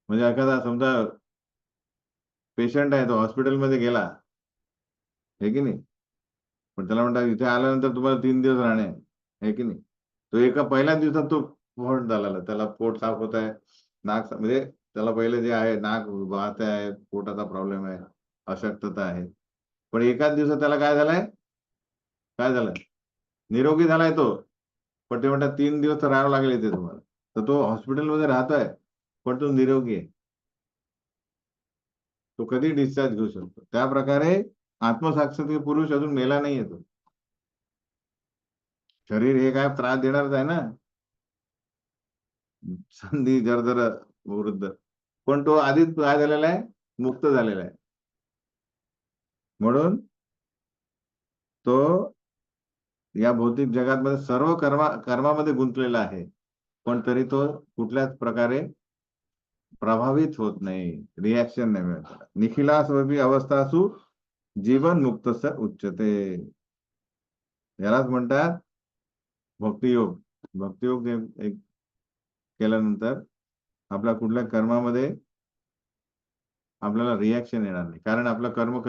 म्हणजे एखादा समजा पेशंट आहे, तो हॉस्पिटलमध्ये गेला, हे की नाही, पण त्याला म्हणतात इथे आल्यानंतर तुम्हाला 3 दिवस राहणे आहे की नाही, तो एका पहिल्याच दिवसात तो पोट झाला, त्याला पोट साफ होत आहे, नाक म्हणजे त्याला पहिले जे आहे नाक वाहत आहे, पोटाचा प्रॉब्लेम आहे, अशक्तता आहे, पण एकाच दिवसात त्याला काय झालंय, काय झालं, निरोगी झालाय तो. पण ते म्हणतात 3 दिवस तर राहावं लागेल इथे तुम्हाला, तर तो हॉस्पिटलमध्ये राहतोय पण तो निरोगी आहे, तो कधी डिस्चार्ज घेऊ शकतो. त्या प्रकारे आत्मसाक्षात्कार पुरुष अजून मेला नाही येतो. शरीर हे काय त्रास देणारच आहे ना, संधी जर वृद्ध, पण तो आधीच काय झालेला आहे, मुक्त झालेला आहे. म्हणून तो या भौतिक जगात सर्व कर्मामध्ये गुंतलेला आहे, पण तरी तो कुठल्याच प्रकारे प्रभावित होत नाही, रिॲक्शन नाही मिळत. निखिलास्वपी अवस्थासु जीवन मुक्तस्य उच्यते. यालाच म्हणतात भक्तियोग. भक्तियोग एक केल्यानंतर आपल्या कुठल्या कर्मामध्ये आपल्याला रिॲक्शन येणार नाही, कारण आपलं कर्म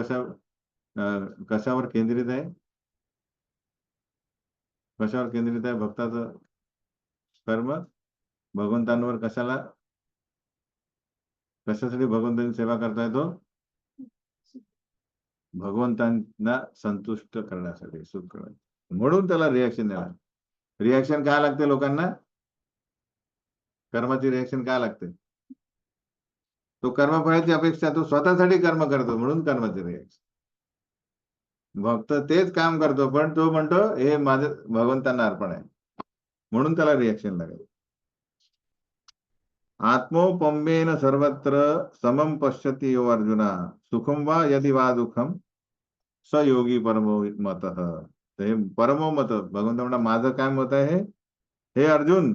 कशावर केंद्रित आहे, कशावर केंद्रित आहे भक्ताचं कर्म, भगवंतांवर. कशासाठी भगवंतांची सेवा करता येतो, भगवंतांना संतुष्ट करण्यासाठी, सुख करण्यासाठी, म्हणून त्याला रिॲक्शन येणार. रिॲक्शन काय लागते लोकांना, कर्माची रिॲक्शन काय लागते, तो कर्मफळाची अपेक्षा, तो स्वतःसाठी कर्म करतो म्हणून कर्माची रिॲक्शन. भक्त तेच काम करतो पण तो म्हणतो हे माझं भगवंतांना अर्पण आहे, म्हणून त्याला रिॲक्शन लागेल. आत्मोपम्येन सर्वत्र समम पश्यति यो अर्जुना, सुखम वा यदि वा दुःखम स योगी परमो मतः. हे परमो मत, भगवंत म्हणा माझं काय मत आहे, हे अर्जुन,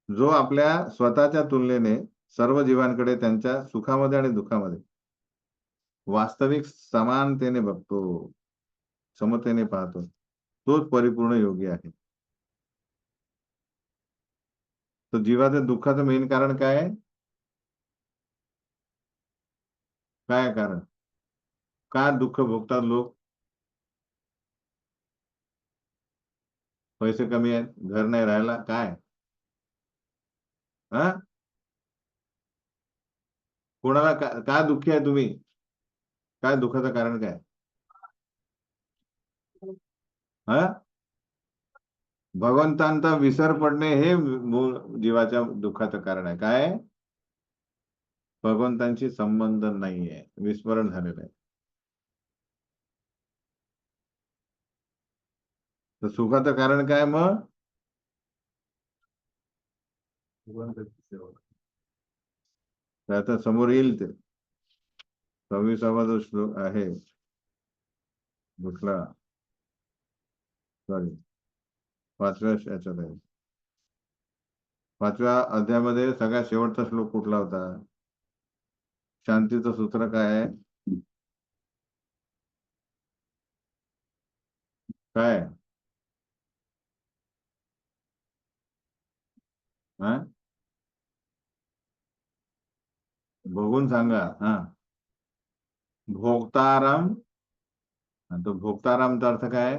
जो आपल्या स्वतःच्या तुलनेने सर्व जीवांकडे त्यांच्या सुखामध्ये आणि दुःखामध्ये वास्तविक समानतेने बघतो, समतेने पाहतो, तोच परिपूर्ण योगी आहे. तर जीवाचं दुःखाचं मेन कारण काय आहे, काय कारण, का दुःख भोगतात लोक, पैसे कमी आहेत, घर नाही राहायला, काय हा, कोणाला काय दुःखी आहे तुम्ही, काय दुःखाचं कारण काय, हा, भगवंतांचा विसर पडणे हे मूळ जीवाच्या दुःखाचं कारण आहे. काय, भगवंतांशी संबंध नाहीये, विस्मरण झालेलं आहे. तर सुखाचं कारण काय मग, आता समोर येईल ते 26वा जो श्लोक आहे, कुठला, सॉरी 5व्या याच्यात आहे, 5व्या अध्यायामध्ये सगळ्यात शेवटचा श्लोक कुठला होता, शांतीचं सूत्र काय आहे, काय, हा, बघून सांगा. हा, भोक्ताराम, तो भोक्तारामचा अर्थ काय,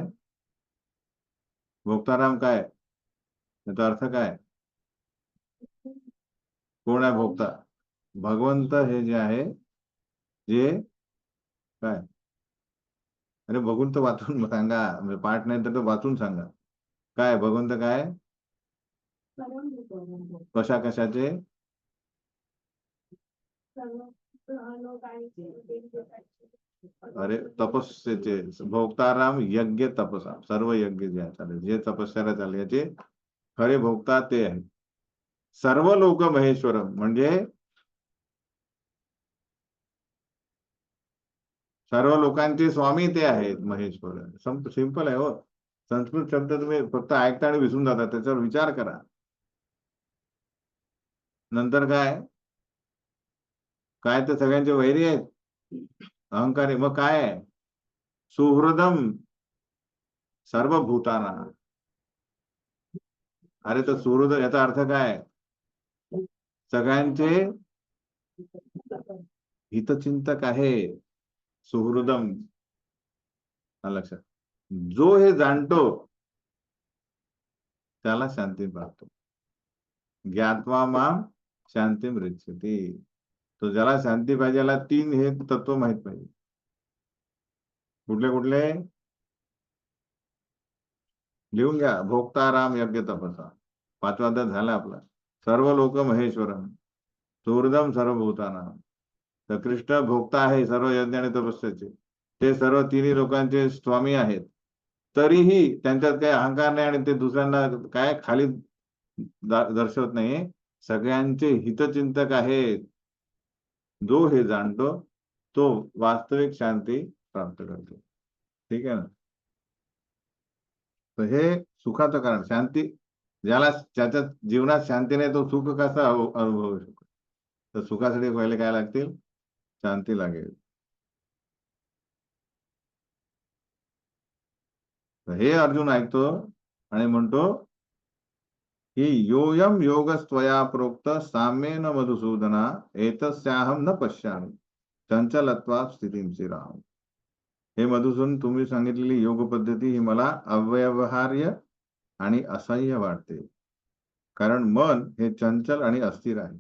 भोक्ताराम काय, त्याचा अर्थ काय, कोण आहे भोक्ता, भगवंत हे जे आहे, जे काय, अरे बघून तर वाचून सांगा, म्हणजे पाठ नाही तर तो वाचून सांगा, काय भगवंत काय, कशा कशाचे, अरे तपस्येचे, भोक्ताराम यज्ञ तपसा, सर्व यज्ञ जे चालेल, जे तपस्याला चालेल याचे खरे भोक्ता ते आहे. सर्व लोक महेश्वर म्हणजे सर्व लोकांचे स्वामी ते आहेत महेश्वर. सिंपल आहे हो, संस्कृत शब्द तुम्ही फक्त ऐकता आणि विसरून जाता, त्याच्यावर विचार करा. नंतर काय काय तर सगळ्यांचे वैरी आहेत, अहंकारी. मग काय आहे? सुहृदम सर्व भूताना. अरे तर सुहृद याचा अर्थ काय? सगळ्यांचे हितचिंतक आहे. सुहृदम, लक्षात. जो हे जाणतो त्याला शांती प्राप्त. ज्ञात्वा माम शांती मृच्छती. तो ज्याला शांती पाहिजे, त्याला तीन हे तत्व माहित पाहिजे. कुठले कुठले? लिहून घ्या. भोक्ताराम यज्ञ तपसा, पाचवा अध्याय झाला आपला. सर्व लोक महेश्वरम, सुहृदम सर्वभूताना. तर कृष्ण भोक्ता आहे सर्व यज्ञ आणि तपस्याचे. ते सर्व तिन्ही लोकांचे स्वामी आहेत. तरीही त्यांच्यात काही अहंकार नाही आणि ते दुसऱ्यांना काय खाली दर्शवत नाही. सगळ्यांचे हितचिंतक आहेत. जो हे जाणतो तो वास्तविक शांती प्राप्त करतो. ठीक आहे ना. तर हे सुखाचं कारण. शांती ज्याला ज्याच्या जीवनात शांती नाही तो सुख कसा अनुभवू शकतो? तर सुखासाठी पहिले काय लागतील? शांती लागेल. तर हे अर्जुन ऐकतो आणि म्हणतो की योयम योगस्त्वया प्रोक्त साम्येन मधुसूदना एतस्याहम न पश्यामि चंचलत्वात् स्थितीं राम. हे मधुसूदन, तुम्ही सांगितलेली योग पद्धती ही मला अव्यवहार्य आणि असह्य वाटते, कारण मन हे चंचल आणि अस्थिर आहे.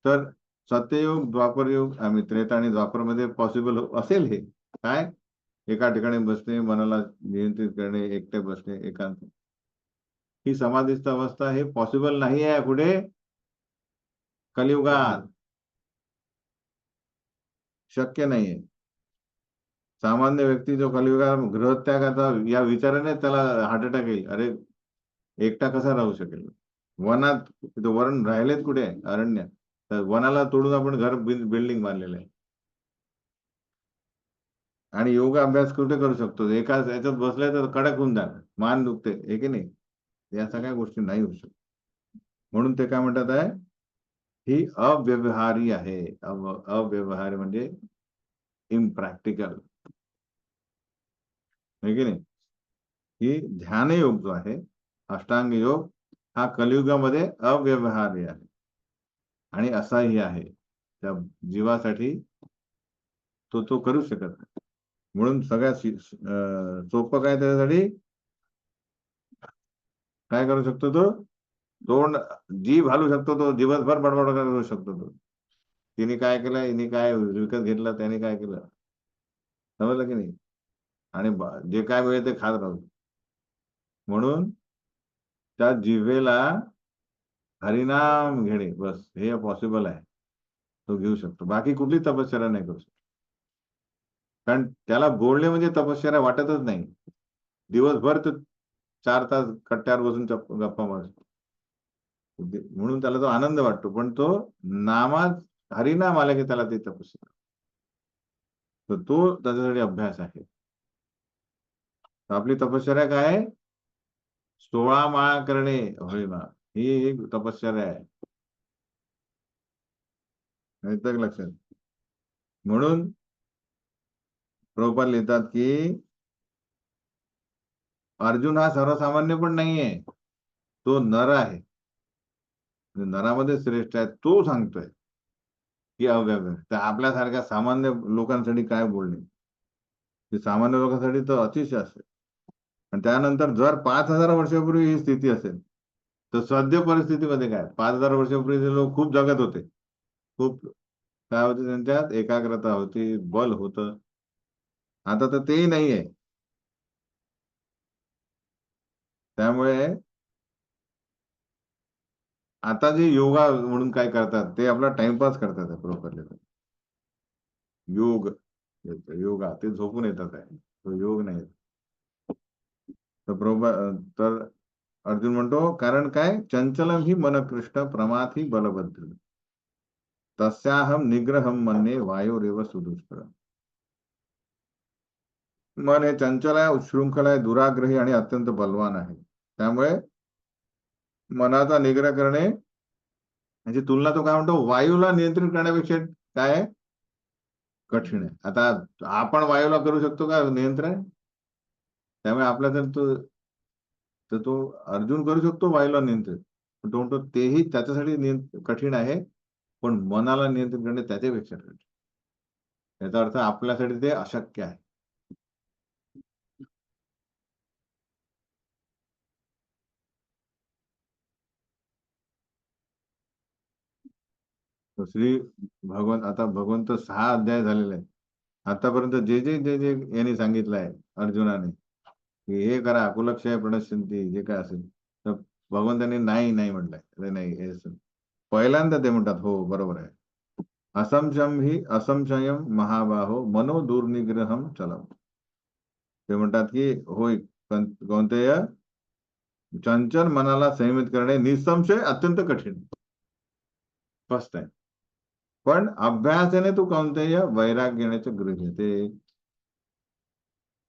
तर सत्ययुग, द्वापरयुग आणि त्रेता आणि द्वापरमध्ये पॉसिबल असेल हे काय? एका ठिकाणी बसणे, मनाला नियंत्रित करणे, एकटे बसणे, एकांत. ही समाधीस्थ अवस्था हे पॉसिबल नाही आहे पुढे कलियुगात. शक्य नाहीये. सामान्य व्यक्ती जो कलियुगात गृहत्यागाचा या विचाराने त्याला हार्ट अटॅक येईल. अरे एकटा कसा राहू शकेल? वनात वरण राहिलेत कुठे? अरण्य. तर वनाला तोडून आपण घर बिल्डिंग बांधलेलं आहे. आणि योगा अभ्यास कुठे करू शकतो? एका याच्यात बसले तर कडक होऊन जाणार, मान दुखते, हे की नाही? या सगळ्या गोष्टी नाही होऊ शकत. म्हणून ते काय म्हणतात आहे, ही अव्यवहारी आहे. अव्यवहारी म्हणजे इम्प्रॅक्टिकल, है की नाही? ही ध्यान योग जो आहे, अष्टांग योग, हा कलियुगामध्ये अव्यवहार्य आहे आणि असाही आहे. त्या जीवासाठी तो करू शकत नाही. म्हणून सगळ्यात सोपं काय त्याच्यासाठी? काय करू शकतो तो? तोंड जीभ हलू शकतो तो, दिवसभर बडबड करू शकतो तो. तिने काय केलं, हिने काय विकत घेतलं, त्याने काय केलं, समजलं की नाही? आणि जे काय मिळेल ते खात राहतो. म्हणून त्या जिभेला हरिनाम घेणे, बस हे पॉसिबल आहे. तो घेऊ शकतो. बाकी कुठली तपश्चर्या नाही करू शकतो. कारण त्याला बोलणे म्हणजे तपश्चर्या वाटतच नाही. दिवसभर तो 4 तास कट्ट्यावर बसून गप्पा मारतो. म्हणून त्याला तो आनंद वाटतो. पण तो नामात हरिनाम आला की त्याला ते तपश्चर्या. तर तो त्याच्यासाठी अभ्यास आहे. आपली तपश्चर्या काय? 16 माळा करणे हरिनाम, ही एक तपश्चर्या आहे. लक्षात. म्हणून प्रभुपाद लिहितात की अर्जुन हा सर्वसामान्य पण नाहीये, तो नर आहे. नरामध्ये श्रेष्ठ आहे. तो सांगतोय की अव्यव्य. तर आपल्यासारख्या सामान्य लोकांसाठी काय बोलणे? सामान्य लोकांसाठी तर अतिशय असेल. आणि त्यानंतर जर 5,000 वर्षापूर्वी ही स्थिती असेल, तर सद्य परिस्थितीमध्ये काय? 5,000 वर्षापूर्वीचे लोक खूप जगत होते. खूप काय होते त्यांच्यात? एकाग्रता होती, बल होतं. आता तर तेही नाहीये. त्यामुळे आता जे योगा म्हणून काय करतात, ते आपला टाइमपास करतात. प्रॉपरली योग, योगा ते झोपून येतात आहे, तो योग नाही. तर अर्जुन म्हणतो, कारण काय? चंचलम ही मन कृष्ण प्रमाथ ही बलभद्र तस्याहम निग्रहम मन्ये वायोरेव सुदुष्कर. मन हे चंचल आहे, उच्छृंखल आहे, दुराग्रही आणि अत्यंत बलवान आहे. त्यामुळे मनाचा निग्रह करणे याची तुलना तो काय म्हणतो, वायूला नियंत्रित करण्यापेक्षा काय आहे, कठीण आहे. आता आपण वायूला करू शकतो का नियंत्रण? त्यामुळे आपला तर तो अर्जुन करू शकतो वायूला नियंत्रित, पण तो म्हणतो तेही त्याच्यासाठी कठीण आहे, पण मनाला नियंत्रित करणे त्याच्यापेक्षा कठीण. याचा अर्थ आपल्यासाठी ते अशक्य आहे. श्री भगवंत, आता भगवंत 6 अध्याय झालेले आहेत. आतापर्यंत जे यांनी सांगितलं आहे अर्जुनाने, की हे करा कुलक्षय प्रणश्यंती, जे काय असेल, तर भगवंतांनी नाही नाही म्हटलंय. अरे नाही, पहिल्यांदा ते म्हणतात हो बरोबर आहे. असंशयम ही असंशयम महाबाहो मनो दुर्निग्रहम चलम. ते म्हणतात की होय, कोणत्या चंचल मनाला संयमित करणे निसंशय अत्यंत कठीण, स्पष्ट आहे. पण अभ्यासाने तू कोणत्याही वैराग्य येण्याचे गृहीते.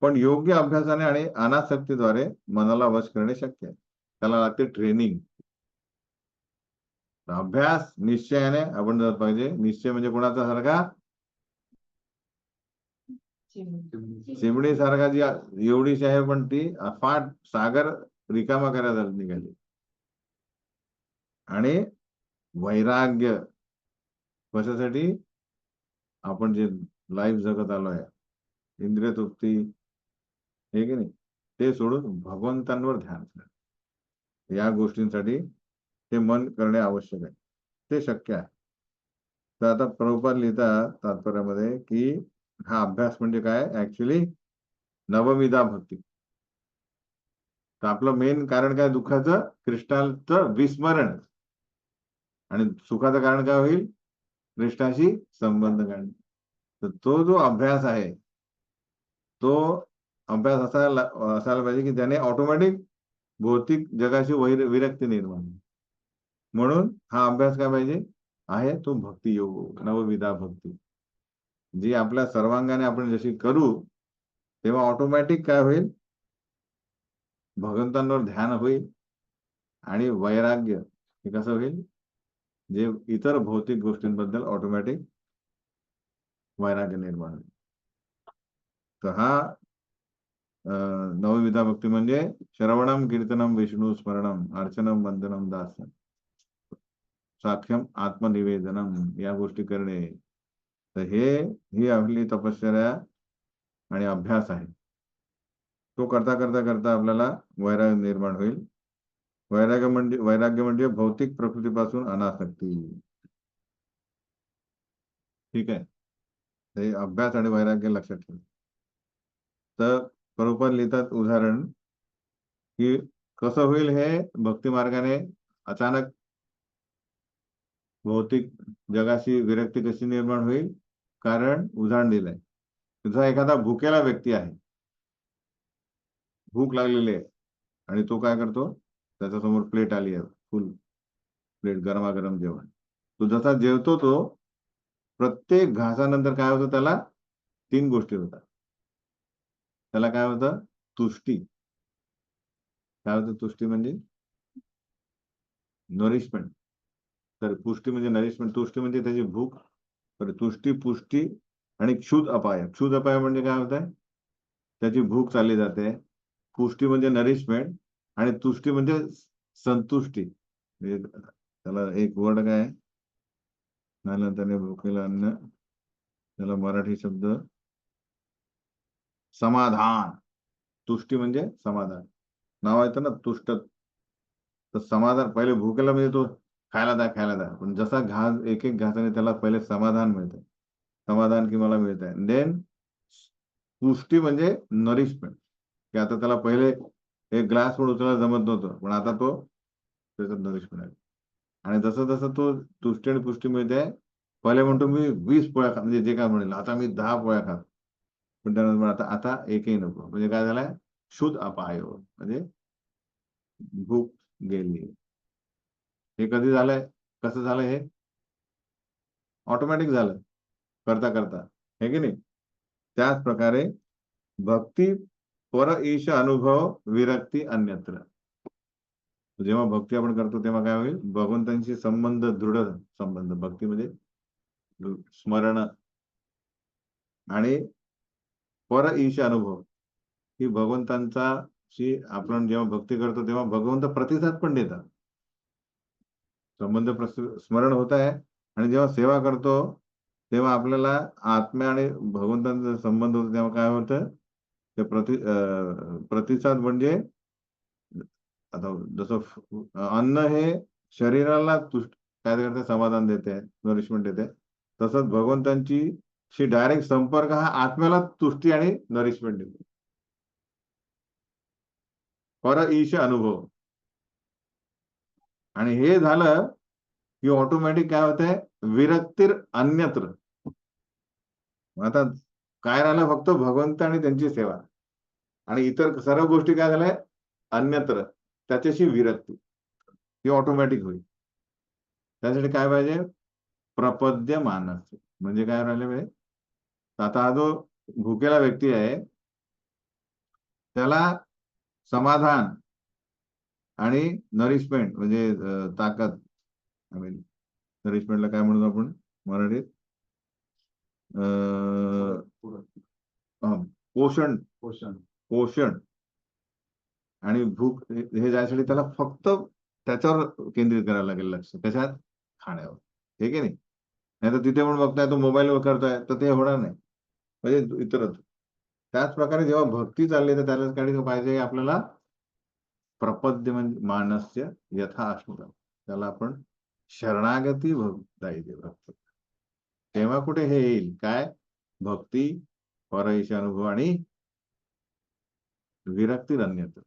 पण योग्य अभ्यासाने आणि अनासक्तीद्वारे मनाला वश करणे शक्य आहे. त्याला लागते ट्रेनिंग. अभ्यास निश्चयाने आपण जर पाहिजे. निश्चय म्हणजे कोणाचा सारखा, चिमणी सारखा, जी एवढीशी आहे पण ती अफाट सागर रिकामा करायला निघाली. आणि वैराग्य कशासाठी, आपण जे लाईफ जगत आलोय, इंद्रिय तृप्ती हे की नाही, ते सोडून भगवंतांवर ध्यान करा. या गोष्टींसाठी ते मन करणे आवश्यक आहे. ते शक्य आहे. तर आता प्रभुपाद लिहितात तात्पर्यामध्ये की हा अभ्यास म्हणजे काय, ऍक्च्युली नवविधा भक्ती. तर आपलं मेन कारण काय दुःखाचं, कृष्णाचं विस्मरण, आणि सुखाचं कारण काय होईल, कृष्णाशी संबंध काढणे. तर तो जो अभ्यास आहे, तो अभ्यास असायला पाहिजे की त्याने ऑटोमॅटिक भौतिक जगाशी विरक्ती निर्माण. म्हणून हा अभ्यास काय पाहिजे आहे, तो भक्ती योग, नवविधा भक्ती, जी आपल्या सर्वांगाने आपण जशी करू, तेव्हा ऑटोमॅटिक काय होईल, भगवंतांवर ध्यान होईल. आणि वैराग्य हे कसं होईल, जे इतर भौतिक गोष्टींबद्दल ऑटोमॅटिक वैराग्य निर्माण होईल. तर हा नवविधा भक्ती म्हणजे श्रवणम कीर्तनम विष्णू स्मरणम अर्चनम वंदनम दास साख्यम आत्मनिवेदनम, या गोष्टी करणे. तर ही आपली तपश्चर्या आणि अभ्यास आहे. तो करता करता करता आपल्याला वैराग्य निर्माण होईल. वैराग्य म्हणजे भौतिक प्रकृतीपासून अनासक्ती. ठीक आहे, हे अभ्यास आणि वैराग्य लक्षात ठेवा. तर बरोबर लिहितात उदाहरण की कसं होईल हे भक्ती मार्गाने अचानक भौतिक जगाशी विरक्ती कशी निर्माण होईल. कारण उदाहरण दिलंय, तुझा एखादा भुकेला व्यक्ती आहे, भूक लागलेली आहे, आणि तो काय करतो, त्याच्यासमोर प्लेट आली आहे, फुल प्लेट गरमागरम जेवण. तो जसा जेवतो, तो प्रत्येक घासानंतर काय होतं, त्याला 3 गोष्टी होतात. त्याला काय होतं, तुष्टी. काय होतं तुष्टी म्हणजे नरिशमेंट. तर पुष्टी म्हणजे नरिशमेंट, तुष्टी म्हणजे त्याची भूक. तर तुष्टी, पुष्टी आणि क्षुध अपाय. क्षुध अपाय म्हणजे काय होत आहे, त्याची भूक चालली जाते. पुष्टी म्हणजे नरिशमेंट, आणि तुष्टी म्हणजे संतुष्टी. म्हणजे त्याला एक वर्ड काय आहे, त्याने भुकेला अन्न, त्याला मराठी शब्द समाधान. तुष्टी म्हणजे समाधान. नाव येतं ना तुष्ट, तर समाधान पहिले भुकेला म्हणजे तो खायला द्या खायला द्या, पण जसा घास एक एक घासाने त्याला पहिले समाधान मिळतं, समाधान की मला मिळत आहे. देन पुष्टी म्हणजे नरिशमेंट, की आता त्याला पहिले एक ग्लास पण उचलायला जमत नव्हतं, पण आता तो त्याच्यात नरिशमेंट आहे. आणि जसं जसं तो तुष्टी आणि पुष्टी मिळते, पहिले म्हणतो मी 20 पोळ्या खा, म्हणजे जे काय म्हणेल, आता मी 10 पोळ्या खा, पण त्यानंतर आता आता एकही नको. म्हणजे काय झालंय, शुद्ध अपाय, म्हणजे भूक गेली. हे कधी झालंय, कसं झालं, हे ऑटोमॅटिक झालं करता करता, हे की नाही. त्याच प्रकारे भक्ती पर ईश अनुभव विरक्ती अन्यत्र. जेव्हा भक्ती आपण करतो तेव्हा काय होईल, भगवंतांशी संबंध, दृढ संबंध, भक्ती म्हणजे स्मरण आणि पर ईश अनुभव, की भगवंतांचा शी आपण जेव्हा भक्ती करतो तेव्हा भगवंत प्रतिसाद पण देतात, संबंध स्मरण होत आहे. आणि जेव्हा सेवा करतो तेव्हा आपल्याला आत्म्या आणि भगवंतांचा संबंध होतो, तेव्हा काय होतं, ते प्रतिसाद म्हणजे आता जसं अन्न हे शरीराला काय करते, समाधान देते, नरिशमेंट देते, तसंच भगवंतांची शी डायरेक्ट संपर्क हा आत्म्याला तुष्टी आणि नरिशमेंट देतो. पर ईश अनुभव. आणि हे झालं की ऑटोमॅटिक काय होतंय, विरक्तीर अन्यत्र. आता काय राहिलं, फक्त भगवंत आणि त्यांची सेवा, आणि इतर सर्व गोष्टी काय झाल्या अन्यत्र, त्याच्याशी विरक्ती ही ऑटोमॅटिक होईल. त्यासाठी काय पाहिजे, प्रपद्य मानस. म्हणजे काय राहिले पाहिजे, आता हा जो भुकेला व्यक्ती आहे त्याला समाधान आणि नरिशमेंट म्हणजे ताकद, आय मीन नरिशमेंटला काय म्हणतो आपण मराठीत, पोषण, पोषण आणि भूक हे जायसाठी त्याला फक्त त्याच्यावर केंद्रित करायला लागेल लक्ष, कशात, खाण्यावर, हे की नाही. नाही तर तिथे पण बघताय तो मोबाईलवर करतोय तर ते होणार नाही, म्हणजे इतरच. त्याच प्रकारे जेव्हा भक्ती चालली तर त्याला काय पाहिजे आपल्याला, प्रपद्य म्हणजे मानस्य यथा अश्नुता, त्याला आपण शरणागती दायित्य भक्त. तेव्हा कुठे हे येईल काय, भक्ती, परईश अनुभव आणि विरक्ती अन्यत्र.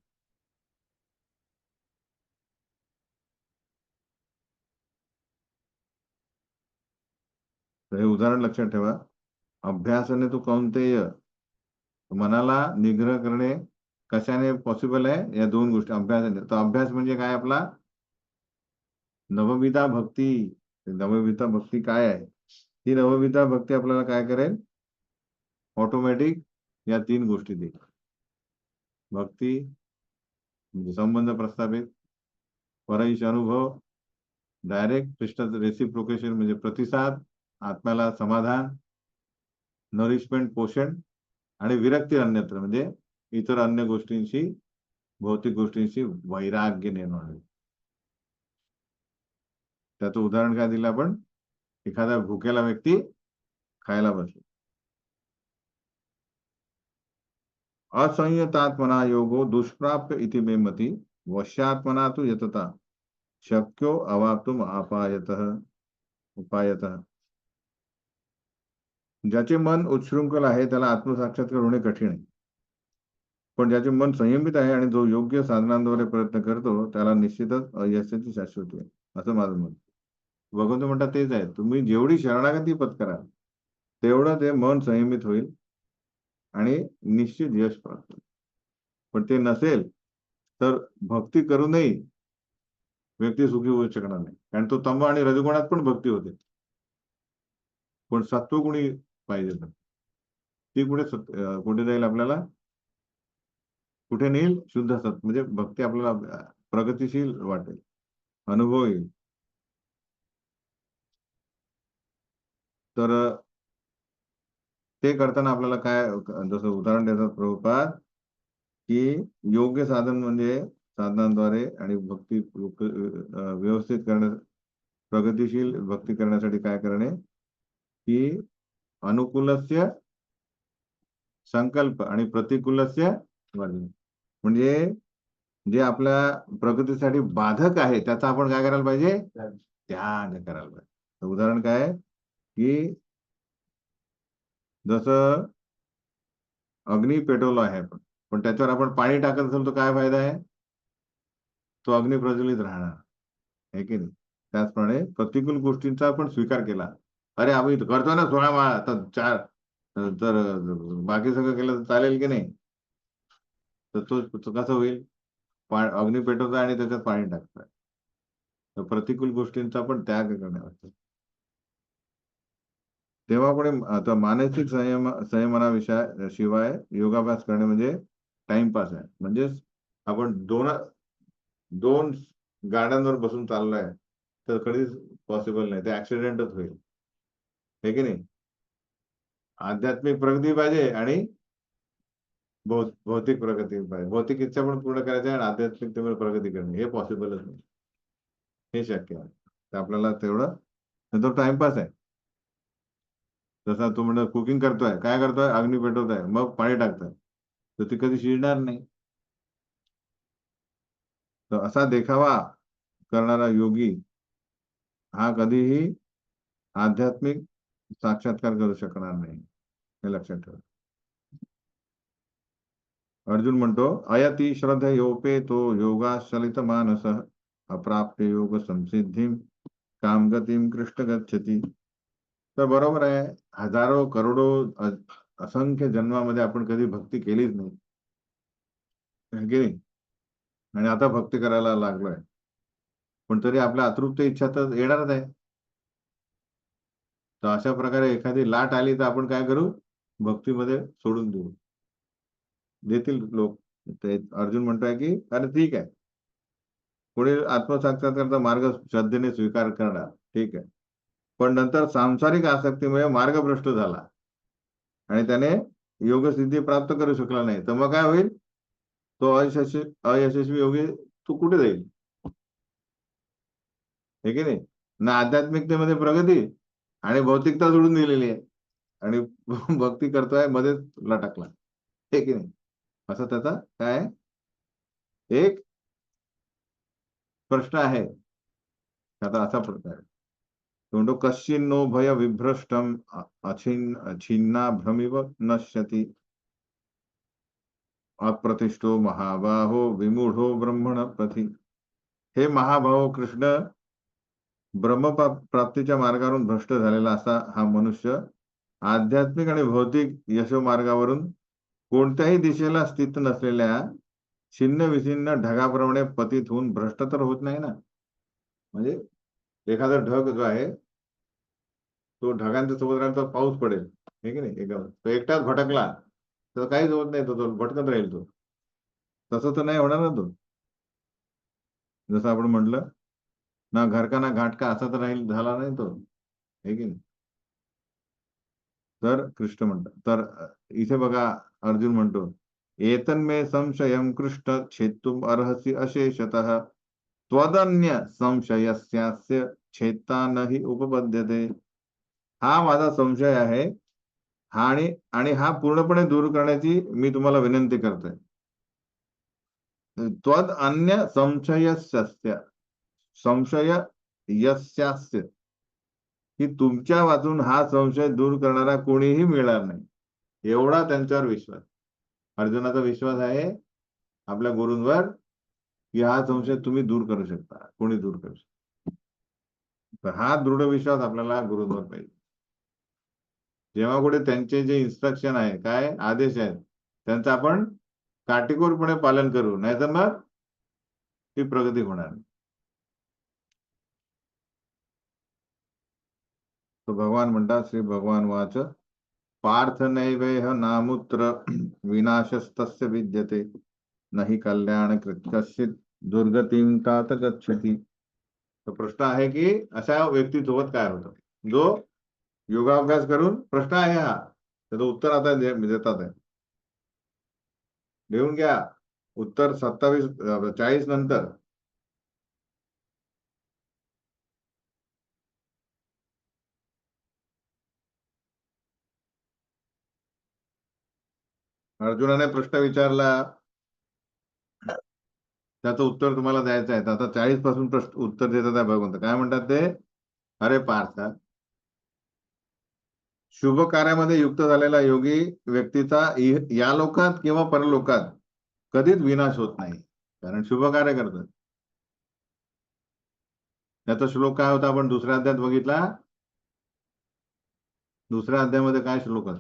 तर हे उदाहरण लक्षात ठेवा. अभ्यासाने तो कौंतेय, मनाला निग्रह करणे कशाने पॉसिबल आहे, या दोन गोष्टी अभ्यासाने. तर अभ्यास म्हणजे काय आपला, नवविधा भक्ती. नवविधा भक्ती काय आहे, ती नवविधा भक्ती आपल्याला काय करेल, ऑटोमॅटिक या तीन गोष्टी देईल. भक्ती म्हणजे संबंध प्रस्थापित, परईश अनुभव डायरेक्ट, रेसिप्रोकेशन म्हणजे प्रतिसाद, आत्म्याला समाधान, नरिशमेंट पोषण, आणि विरक्ती अन्यत्र म्हणजे इतर अन्य गोष्टींशी, भौतिक गोष्टींशी वैराग्य निर्माण. त्याचं उदाहरण काय दिलं आपण, एखादा भुकेला व्यक्ती खायला बसला. असंयतात्मना योगो दुष्प्राप्य इति मे मती, वश्यात्मना तु यतता शक्यो अवाप्तुम अपायतः उपायतः. ज्याचे मन उच्छृंखल आहे त्याला आत्मसाक्षात्कार होणे कठीण आहे, पण ज्याचे मन संयमित आहे आणि जो योग्य साधनांद्वारे प्रयत्न करतो त्याला निश्चितच यशाची शाश्वती आहे, असं माझं मत. भगवंत म्हणतात तेच आहे, तुम्ही जेवढी शरणागती पत्कराल तेवढं ते मन संयमित होईल आणि निश्चित यश प्राप्त. पण ते नसेल तर भक्ती करूनही व्यक्ती सुखी होऊ शकणार नाही, कारण तो तम आणि रजगुणात पण भक्ती होते, पण सत्वगुणी पाहिजे. तर ती कुठे जाईल आपल्याला, कुठे नेईल, शुद्ध सत्व, म्हणजे भक्ती आपल्याला प्रगतिशील वाटेल, अनुभव येईल. तर ते करताना आपल्याला काय, जसं उदाहरण देतात प्रभुपाद, की योग्य साधन म्हणजे साधनांद्वारे आणि भक्ती व्यवस्थित करण्या, प्रगतिशील भक्ती करण्यासाठी काय करणे, की अनुकूलस्य संकल्प आणि प्रतिकूलस्य वर्जन. म्हणजे जे आपल्या प्रगतीसाठी बाधक आहे त्याचा आपण काय करायला पाहिजे, त्याग करायला पाहिजे. तर उदाहरण काय आहे, की जसं अग्नी पेटवला आहे आपण, पण त्याच्यावर आपण पाणी टाकत असेल तर काय फायदा आहे, तो अग्नी प्रज्वलित राहणार आहे की नाही. त्याचप्रमाणे प्रतिकूल गोष्टींचा आपण स्वीकार केला, अरे आम्ही करतो ना 16 माळा, तर 4, तर बाकी सगळं केलं तर चालेल की नाही, तर तो कसं होईल, अग्नी पेटवता आणि त्याच्यात पाणी टाकताय. तर प्रतिकूल गोष्टींचा पण त्याग करण्यावर, तेव्हा पुढे आता मानसिक संयमनाविषयी शिवाय योगाभ्यास करणे म्हणजे टाइमपास आहे. म्हणजेच आपण दोन दोन गार्डनवर बसून चाललोय तर कधीच पॉसिबल नाही, ते ऍक्सिडेंटच होईल, हे की नाही. आध्यात्मिक प्रगती पाहिजे आणि भौतिक प्रगती पाहिजे. भौतिक इच्छा पण पूर्ण करायच्या आणि आध्यात्मिक प्रगती करणे हे पॉसिबलच नाही, हे शक्य आहे. तर आपल्याला तेवढं, तो टाइमपास आहे. जसा तू म्हणतो कुकिंग करतोय, काय करतोय, अग्नी पेटवतोय मग पाणी टाकतोय, तर ती कधी शिजणार नाही. तर असा देखावा करणारा योगी हा कधीही आध्यात्मिक साक्षात्कार करू शकणार नाही, हे लक्षात ठेवा. अर्जुन म्हणतो अयती श्रद्धयोपे तो योगाश्चलित मानस अप्राप्य योग संसिद्धी कामगतीम कृष्ण गच्छति. तर बरोबर आहे, हजारो करोडो असंख्य जन्मामध्ये आपण कधी भक्ती केलीच नाही, है की नाही, आणि आता भक्ती करायला लागलोय, पण तरी आपल्या अतृप्त इच्छा तर येणारच आहे. तर अशा प्रकारे एखादी लाट आली तर आपण काय करू, भक्तीमध्ये सोडून देऊ, देतील लोक. ते अर्जुन म्हणतोय की अरे ठीक आहे, पुढे आत्मसाक्षात्कारचा मार्ग श्रद्धेने स्वीकार करणार, ठीक आहे, पण नंतर सांसारिक आसक्तीमुळे मार्ग भ्रष्ट झाला आणि त्याने योगसिद्धी प्राप्त करू शकला नाही, तर मग काय होईल, तो अयशस्वी योगी तू कुठे जाईल, हे की नाही. ना आध्यात्मिकतेमध्ये प्रगती आणि भौतिकता सोडून दिलेली आहे आणि भक्ती करतोय मध्येच लटकला, हे की नाही. असं त्याचा काय एक प्रश्न आहे. आता असा प्रकार आहे, तो म्हणतो कश्चिन्नो भय विभ्रष्टम छिन्ना भ्रमिव नश्यति अप्रतिष्ठो महाबाहो विमूढो ब्रह्मण पथी. हे महाभाव कृष्ण, ब्रह्मप्राप्तीच्या मार्गावरून भ्रष्ट झालेला असा हा मनुष्य आध्यात्मिक आणि भौतिक यशोमार्गावरून कोणत्याही दिशेला स्थित नसलेल्या छिन्न विछिन्न ढगाप्रमाणे पतित होऊन भ्रष्ट तर होत नाही ना. म्हणजे एखादा ढग जो आहे तो ढगांच्या सोबत राहिला तर पाऊस पडेल, हे की नाही, एकदम तो एकटाच भटकला तर काहीच होत नाही, तो भटकत राहील तो. तसं तर नाही होणार ना तो. जसं आपण म्हटलं ना, घर का ना घाट का, असा तर राहील झाला नाही तो, हे की नाही. तर कृष्ण म्हणतात, तर इथे बघा अर्जुन म्हणतो एतन्मे संशयम कृष्ण छेत्तुम अर्हसि अशेषतः त्वदन्य संशयस्यास्य छेत्ता नहि उपपद्यते. हा माझा संशय आहे, हा आणि हा पूर्णपणे दूर करण्याची मी तुम्हाला विनंती करतोय. त्वद अन्य संशयस्यास्य, संशय यस्यास्य, की तुमच्या वाचून हा संशय दूर करणारा कोणीही मिळणार नाही, एवढा त्यांच्यावर विश्वास. अर्जुनाचा विश्वास आहे आपल्या गुरूंवर की हा संशय तुम्ही दूर करू शकता, कोणी दूर करू शकता. तर हा दृढ विश्वास आपल्याला गुरूंवर पाहिजे. जेव्हा कुठे त्यांचे जे इन्स्ट्रक्शन आहे, काय आदेश आहेत, त्यांचं आपण काटेकोरपणे पालन करू, नाहीतर मग ती प्रगती होणार नाही. तो भगवान म्हणतात, श्री भगवान वाच पार्थ नैवेह नामुत्र विनाशस्तस्य विद्यते नाही कल्याण कृत्यश्चित दुर्गतीम तात गच्छति. तर प्रश्न आहे की अशा व्यक्तीसोबत काय होतं, जो योगाभ्यास करून, प्रश्न आहे हा, त्याचं उत्तर आता देतात आहे, लिहून घ्या उत्तर 40 नंतर. अर्जुनाने प्रश्न विचारला, त्याचं उत्तर तुम्हाला द्यायचं आहे. आता 40 पासून प्रश्न उत्तर देतात आहे भगवंत. काय म्हणतात ते, अरे पार्थ, शुभ कार्यामध्ये युक्त झालेला योगी व्यक्तीचा या लोकात किंवा परलोकात कधीच विनाश होत नाही, कारण शुभ कार्य करतात. त्याचा श्लोक काय होता, आपण दुसऱ्या अध्यायात बघितला. दुसऱ्या अध्यायामध्ये काय श्लोक आहे,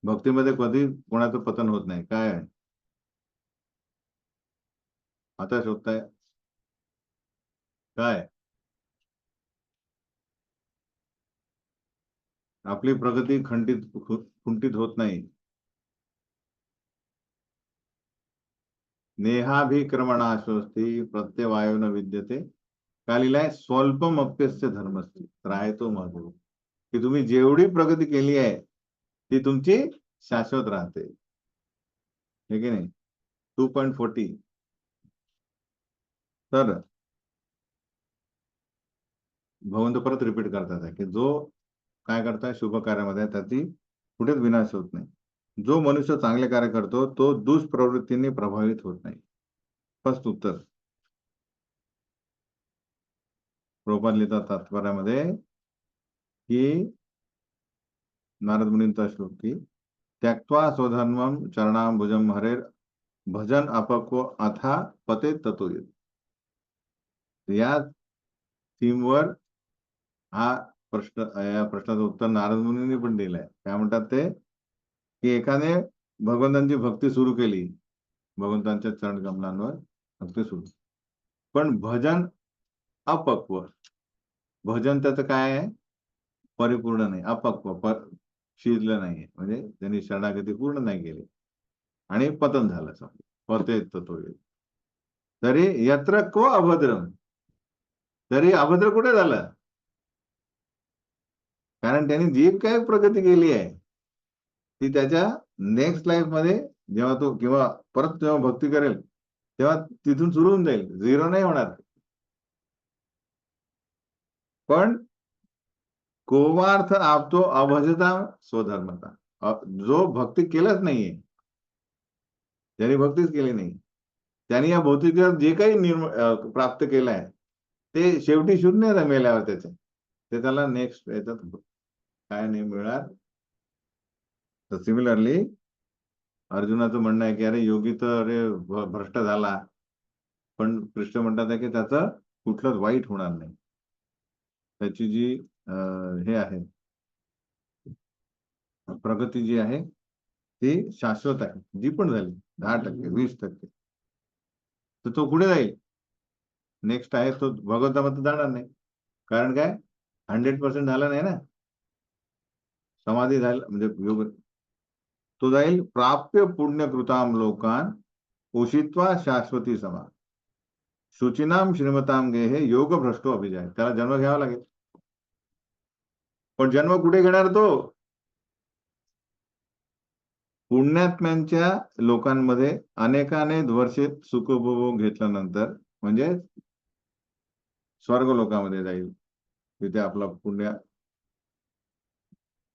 भक्तीमध्ये कधी कोणाचं पतन होत नाही, काय आहे आता शोधताय काय, आपली प्रगती खुंटीत होत नाही. नेहाभिक्रमणाशोस्ती प्रत्यवायो न विद्यते. काय लिहिलंय? स्वल्पम अप्यस्य धर्मस्ती त्रायतो महतो. की तुम्ही जेवढी प्रगती केली आहे ती तुमची शाश्वत राहते, हे की नाही. 2.40. तर भगवंत परत रिपीट करतात आहे की जो काय करताय शुभ कार्यामध्ये त्याची कुठेच विनाश होत नाही. जो मनुष्य चांगले कार्य करतो तो दुष्प्रवृत्तीने प्रभावित होत नाही. स्पष्ट उत्तर. प्रभुपाद लिहितात तात्पर्यामध्ये की नारद मुनींचा श्लोक की त्यक्त्वा स्वधर्मम चरणांबुजम हरेर भजन अपक्व अथा पते ततो येत. या थीमवर हा प्रश्न, या प्रश्नाचं उत्तर नारद मुनींनी पण दिलंय. काय म्हणतात ते की एकाने भगवंतांची भक्ती सुरू केली, भगवंतांच्या चरण कमलांवर भक्ती सुरू, पण भजन अपक्व, भजन त्याचं काय आहे? परिपूर्ण नाही, अपक्व, शिजलं नाहीये, म्हणजे त्यांनी शरणागती पूर्ण नाही केली आणि पतन झालं. पते ततो येत. तरी यत्र क्व अभद्रम, तरी अभद्र कुठे झालं? कारण त्यांनी जी काय प्रगती केली आहे ती त्याच्या नेक्स्ट लाईफ मध्ये जेव्हा तो किंवा परत जेव्हा भक्ती करेल तेव्हा तिथून सुरू होऊन जाईल, झिरो नाही होणार. पण कोमार्थ आपतो अभजता स्वधर्मता, जो भक्ती केलंच नाहीये, ज्यांनी भक्तीच केली नाही, त्यांनी या भौतिक जे काही प्राप्त केलं आहे ते शेवटी शून्य मेल्यावर ते त्याला नेक्स्ट याच्यात काय नाही मिळणार. तर सिमिलरली अर्जुनाचं म्हणणं आहे की अरे योगी तर अरे भ्रष्ट झाला, पण कृष्ण म्हणतात की त्याचं कुठलंच वाईट होणार नाही. त्याची जी हे आहे प्रगती जी आहे ती शाश्वत आहे. जी पण झाली 10%, 20%, तर तो पुढे जाईल. नेक्स्ट आहे तो भगवंतामध्ये जाणार नाही. कारण काय? 100% झाला नाही ना, समाधी झाला म्हणजे योग. तो जाईल प्राप्य पुण्यकृताम लोकान उषित्वा शाश्वती समा शुचिनाम श्रीमताम गेहे योग भ्रष्टो अभिजाय. त्याला जन्म घ्यावा लागेल. पण जन्म कुठे घेणार तो? पुण्यात्म्यांच्या लोकांमध्ये अनेकानेक वर्षे सुखोपभोग घेतल्यानंतर म्हणजे स्वर्ग लोकांमध्ये जाईल. तिथे आपला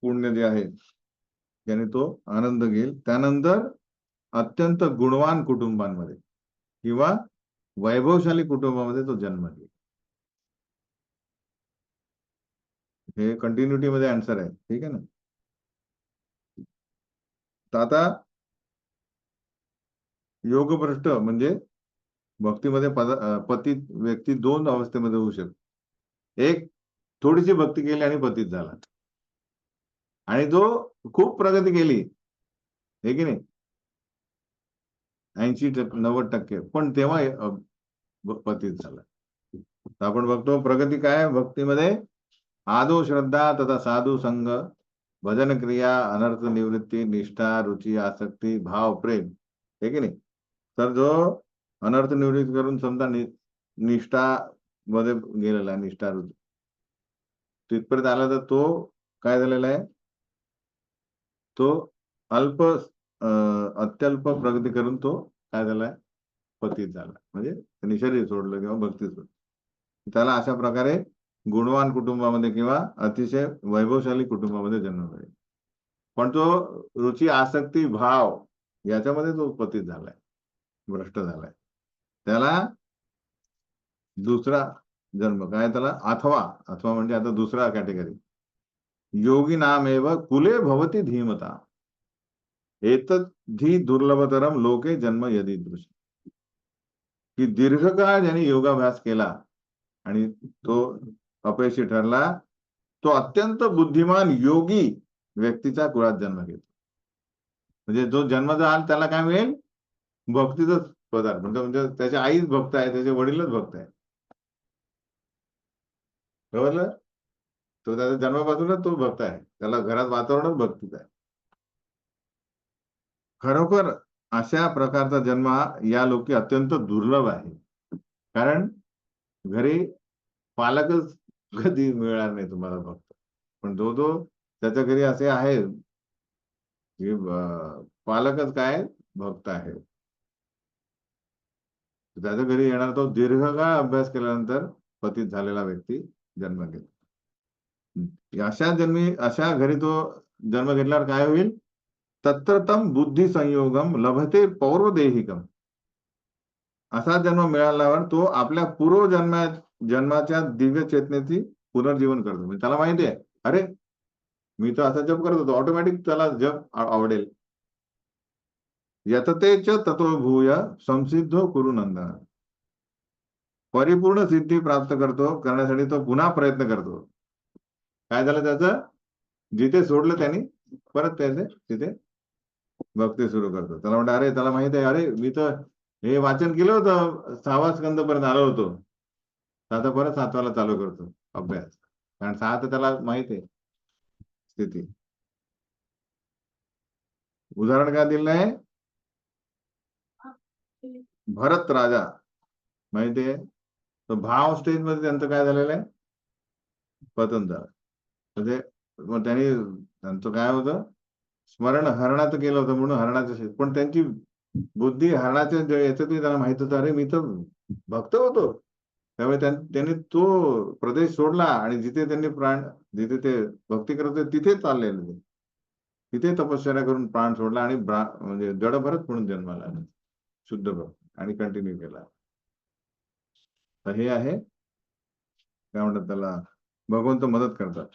पुण्य जे आहे त्याने तो आनंद घेईल. त्यानंतर अत्यंत गुणवान कुटुंबांमध्ये किंवा वैभवशाली कुटुंबामध्ये तो जन्म घेईल. हे कंटिन्युटी मध्ये आन्सर आहे, ठीक आहे ना. तर आता योगभ्रष्ट म्हणजे भक्तीमध्ये पतित व्यक्ती दोन अवस्थेमध्ये होऊ शकतो. एक थोडीशी भक्ती केली आणि पतित झाला, आणि जो खूप प्रगती केली, हे की नाही, 80%, 90%, पण तेव्हा पतित झाला. आपण बघतो प्रगती काय भक्तीमध्ये? आदो श्रद्धा तथा साधू संघ, भजन क्रिया, अनर्थ निवृत्ती, निष्ठा, रुची, आसक्ती, भाव, प्रेम, हे की नाही. तर जो अनर्थ निवृत्ती करून समजा निष्ठा मध्ये गेलेला आहे, निष्ठा रुची तिथपर्यंत आला, तर तो काय झालेला आहे? तो अत्यल्प प्रगती करून तो काय झालाय? पतित झाला, म्हणजे त्यांनी शरीर सोडलं किंवा भक्ती सोडली. त्याला अशा प्रकारे गुणवान कुटुंबामध्ये किंवा अतिशय वैभवशाली कुटुंबामध्ये जन्म मिळेल. पण तो रुची, आसक्ती, भाव याच्यामध्ये तो पतित झालाय, भ्रष्ट झालाय. त्याला दुसरा जन्म काय? त्याला अथवा, अथवा म्हणजे आता दुसरा कॅटेगरी, योगी नामेव कुले भवती धीमता एतद्धि दुर्लभतरम लोके जन्म यदीदृश. की दीर्घकाळ ज्यांनी योगाभ्यास केला आणि तो अपयशी ठरला, तो अत्यंत बुद्धिमान योगी व्यक्तीच्या कुळात जन्म घेतो. म्हणजे जो जन्म झाला त्याला काय मिळेल? भक्तीच पदार्थ, म्हणजे त्याच्या आईच भक्त आहे, त्याचे वडीलच भक्त आहे. बरोबर? तो त्याच्या जन्मापासूनच तो भक्त आहे, त्याला घरात वातावरणच भक्तीच आहे. खरोखर अशा प्रकारचा जन्म हा या लोकी अत्यंत दुर्लभ आहे. कारण घरी पालकच कधी मिळणार नाही तुम्हाला फक्त. पण जो त्याच्या घरी असे आहे की पालकच काय भक्त आहे, त्याच्या घरी येणार तो दीर्घकाळ अभ्यास केल्यानंतर पतित झालेला व्यक्ती जन्म घेतो. अशा जन्मी अशा घरी तो जन्म घेतल्यावर काय होईल? तत्रतम बुद्धी संयोगम लभते पौर्वदेहिकम. असा जन्म मिळाल्यावर तो आपल्या जन्माच्या दिव्य चेतनेची पुनर्जीवन करतो. म्हणजे त्याला माहिती आहे, अरे मी तर असा जप करत होतो, ऑटोमॅटिक त्याला जप आवडेल. यतते च ततो भूय संसिद्धो कुरु नंदन. परिपूर्ण सिद्धी प्राप्त करण्यासाठी तो पुन्हा प्रयत्न करतो. काय झालं त्याचं? जिथे सोडलं त्यांनी परत त्याचे तिथे भक्ती सुरू करतो. त्याला म्हणतो, अरे त्याला माहित आहे, अरे मी तर हे वाचन केलं होतं, 6वा स्कंद पर्यंत आलो होतो, आता परत 7वाला चालू करतो अभ्यास. कारण 6 तर त्याला माहित आहे स्थिती. उदाहरण काय दिलं आहे? भरत राजा माहितीये, तो भाव स्टेज मध्ये त्यांचं काय झालेलं आहे? पतन झालं. म्हणजे मग त्यांचं काय होतं? स्मरण हरणाचं केलं होतं म्हणून हरणाचं, पण त्यांची बुद्धी हरणाच्या याच्यातही त्यांना माहित होतं, अरे मी तर भक्त होतो. त्यामुळे त्यांनी तो प्रदेश सोडला आणि जिथे त्यांनी जिथे ते भक्ती करत होते तिथे चाललेले ते. तिथे तपश्चर्या करून प्राण सोडला आणि म्हणजे जडभरत म्हणून जन्माला आला, शुद्ध भक्त, आणि कंटिन्यू केला. तर हे आहे काय म्हणतात त्याला, भगवंत मदत करतात.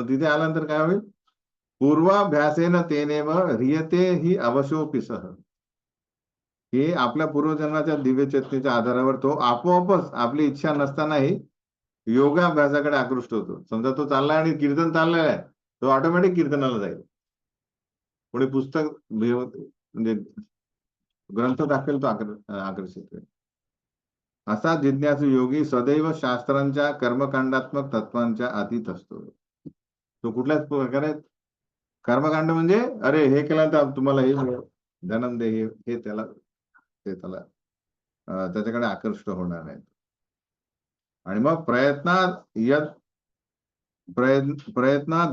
तिथे आल्यानंतर काय होईल? पूर्वाभ्यासेन तेनेव ह्रियते ही अवशोपी सह. हे आपल्या पूर्वजन्माच्या दिव्य चेतनेच्या आधारावर तो आपोआपच आपली इच्छा नसतानाही योगाभ्यासाकडे आकृष्ट होतो. समजा तो चाललाय आणि कीर्तन चाललेलं आहे, तो ऑटोमॅटिक कीर्तनाला जाईल. कोणी पुस्तक म्हणजे ग्रंथ दाखवेल तो आकर्षित होईल. असा जिज्ञासू योगी सदैव शास्त्रांच्या कर्मकांडात्मक तत्वांच्या अतीत असतो. तो कुठल्याच प्रकारे कर्मकांड म्हणजे अरे हे केल्यानंतर तुम्हाला हे जन्म दे, हे त्याला त्याच्याकडे आकर्षित होणार नाही. आणि मग प्रयत्नात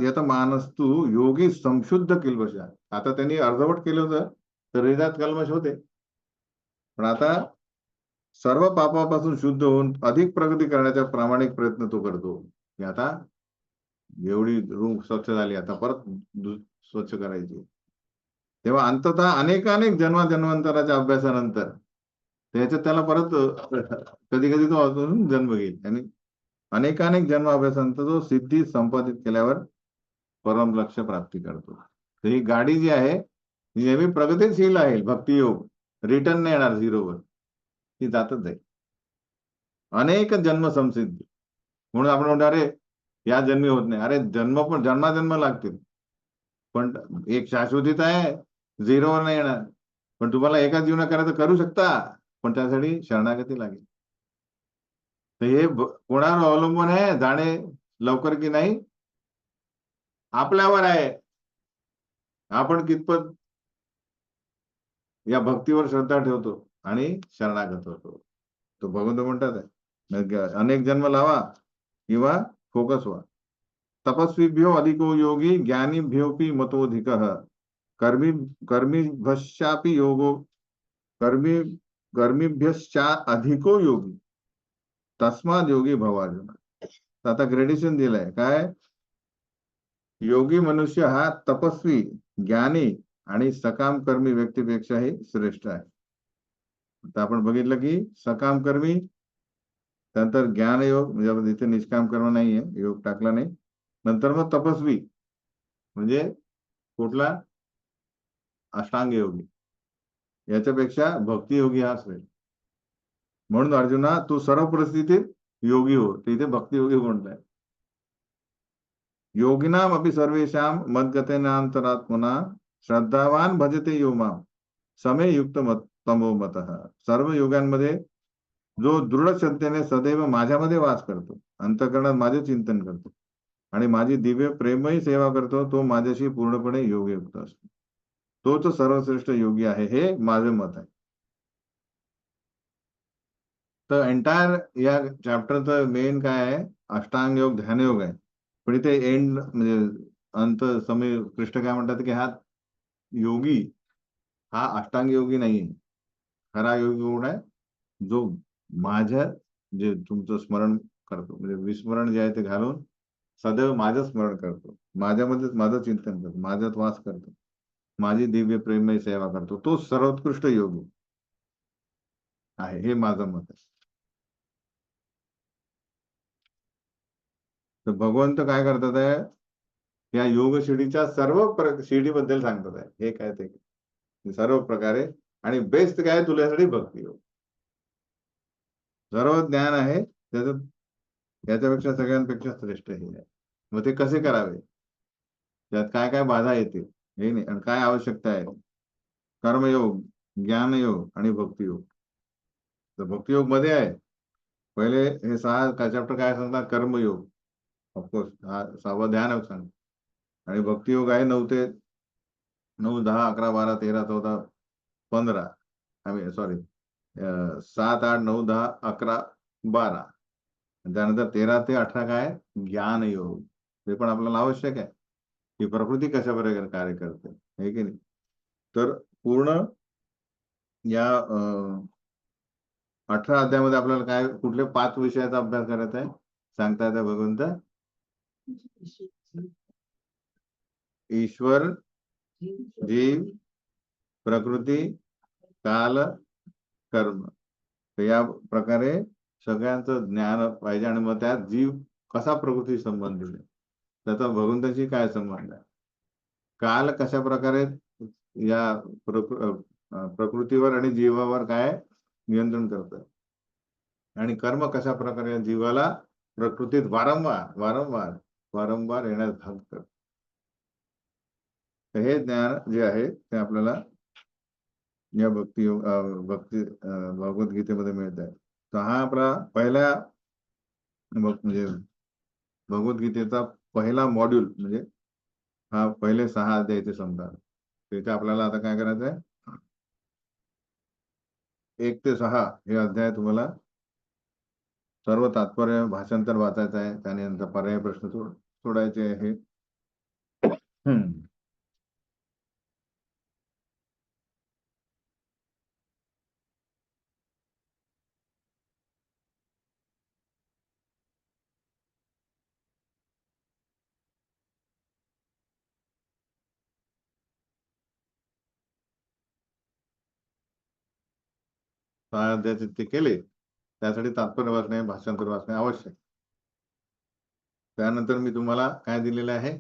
यत मानस्तू योगी संशुद्ध किल्बशा. आता त्यांनी अर्धवट केलं होतं तर हृदयात कल्मश होते, पण आता सर्व पापापासून शुद्ध होऊन अधिक प्रगती करण्याचा प्रामाणिक प्रयत्न तो करतो. की आता एवढी रूम स्वच्छ झाली, आता परत स्वच्छ करायची. तेव्हा अंततः अनेकानेक जन्मांतराच्या अभ्यासानंतर त्याच्यात त्याला परत कधी कधी तो अजून जन्म घेईल. आणि अनेकानेक जन्म अभ्यासानंतर तो सिद्धी संपादित केल्यावर परम लक्ष प्राप्ती करतो. तर ही गाडी जी आहे ही नेहमी प्रगतीशील आहे. भक्तियोग रिटर्न नाही येणार झिरोवर, ती जातच जाईल. अनेक जन्म संसिद्धी म्हणून आपण म्हणतो, अरे या जन्मी होत नाही. अरे पण जन्माजन्म लागतील, पण एक शाश्वतीत आहे, झिरोवर नाही येणार. पण तुम्हाला एका जीवना करायचं करू शकता, पण त्यासाठी शरणागती लागेल. तर हे कोणावर अवलंबून आहे? जाणे लवकर की नाही आपल्यावर आहे. आपण कितपत या भक्तीवर श्रद्धा ठेवतो आणि शरणागत होतो. तो भगवंत म्हणतात अनेक जन्म लावा किंवा फोकस व्हा. तपस्वीभ्यो अधिको योगी ज्ञानीभ्योपि मतोधिकः कर्मी कर्मीभ्यश्चापि योगो कर्मी कर्मीभ्यश्चा अधिको योगी तस्माद योगी भवार्जुन. आता ग्रेडेशन दिलंय काय? योगी मनुष्य हा तपस्वी, ज्ञानी आणि सकाम कर्मी व्यक्तीपेक्षाही श्रेष्ठ आहे. आता आपण बघितलं की सकाम कर्मी, नंतर ज्ञान योग, म्हणजे इथे निष्काम कर्म नाहीये, योग टाकला नाही. नंतर मग तपस्वी म्हणजे कुठला? अष्टांग योगी. याच्यापेक्षा भक्ती योगी हा श्रेष्ठ. म्हणून अर्जुना तू सर्व परिस्थितीत योगी हो. तिथे भक्ती योगी म्हटलंय. योगिनाम अपि सर्वेषां मद्गतेनांतरात्मना श्रद्धावान भजते यो माम समे युक्त तमो मतः. सर्व योगांमध्ये जो दृढ श्रद्धेने सदैव माझ्यामध्ये वास करतो, अंतःकरणात माझे चिंतन करतो आणि माझी दिव्य प्रेमही सेवा करतो, तो माझ्याशी पूर्णपणे योगयुक्त असतो. तोच सर्वश्रेष्ठ योगी आहे, हे माझं मत आहे. तर एंटायर या चॅप्टरचं मेन काय आहे, अष्टांग योग ध्यान योग आहे. पण इथे एंड म्हणजे अंत समय कृष्ण काय म्हणतात की हा योगी हा अष्टांग योगी नाहीये. खरा योगी कोण आहे, जो माझ्या जे तुमचं स्मरण करतो, म्हणजे विस्मरण जे आहे ते घालून सदैव माझं स्मरण करतो, माझ्यामध्येच माझं चिंतन करतो, माझ्यात वास करतो, माझी दिव्य प्रेममय सेवा करतो, तो सर्वोत्कृष्ट योगी आहे, हे माझं मत आहे. तर भगवंत काय करतात आहे, या योग शिडीच्या सर्व शिडीबद्दल सांगतात आहे, हे काय ते सर्व प्रकारे. आणि बेस्ट काय तुझ्यासाठी भक्ती योग, सर्व ज्ञान आहे त्याचं, याच्यापेक्षा सगळ्यांपेक्षा श्रेष्ठ हे आहे. मग ते कसे करावे, त्यात काय काय बाधा येते हे नाही, आणि काय आवश्यकता आहे, कर्मयोग, ज्ञानयोग आणि भक्तियोग. तर भक्तियोग मध्ये आहे पहिले हे 6 चॅप्टर काय सांगतात, कर्मयोग ऑफकोर्स हा 6वा ध्यान सांग, आणि भक्तियोग आहे 9 ते 9, 10, 11, 12, 13, 14, 15, आम्ही सॉरी 7, 8, 9, 10, 11, 12, त्यानंतर 13 ते 18 काय, ज्ञान योग. ते पण आपल्याला आवश्यक आहे की प्रकृती कशा प्रकारे कार्य करते, हे की नाही. तर पूर्ण या 18 अध्यायामध्ये आपल्याला काय कुठले 5 विषयाचा अभ्यास करायचा आहे सांगता येतं भगवंत. ईश्वर, जीव, प्रकृती, काल, कर्म. तर या प्रकारे सगळ्यांचं ज्ञान पाहिजे, आणि मग त्यात जीव कसा प्रकृती संबंधित आहे, त्याचा भगवंताशी काय संबंध आहे, काल कशा प्रकारे या प्रकृतीवर आणि जीवावर काय नियंत्रण करतं, आणि कर्म कशा प्रकारे जीवाला प्रकृतीत वारंवार वारंवार वारंवार येण्यास भाग करतं. हे ज्ञान जे आहे ते आपल्याला या भगवद्गीतेमध्ये मिळत आहे. तर हा आपला पहिला म्हणजे भगवद्गीतेचा पहिला मॉड्यूल, म्हणजे हा पहिले 6 अध्याय ते समजा. तिथे आपल्याला आता काय करायचं आहे, 1 ते 6 हे अध्याय तुम्हाला सर्व तात्पर्य भाषांतर वाचायचं आहे, त्यानंतर पर्याय प्रश्न सोडायचे आहे. हम्म. सहा अध्याय ते केले, त्यासाठी तात्पर्य वाचणे भाषांतर वाचणे आवश्यक. त्यानंतर मी तुम्हाला काय दिलेलं आहे,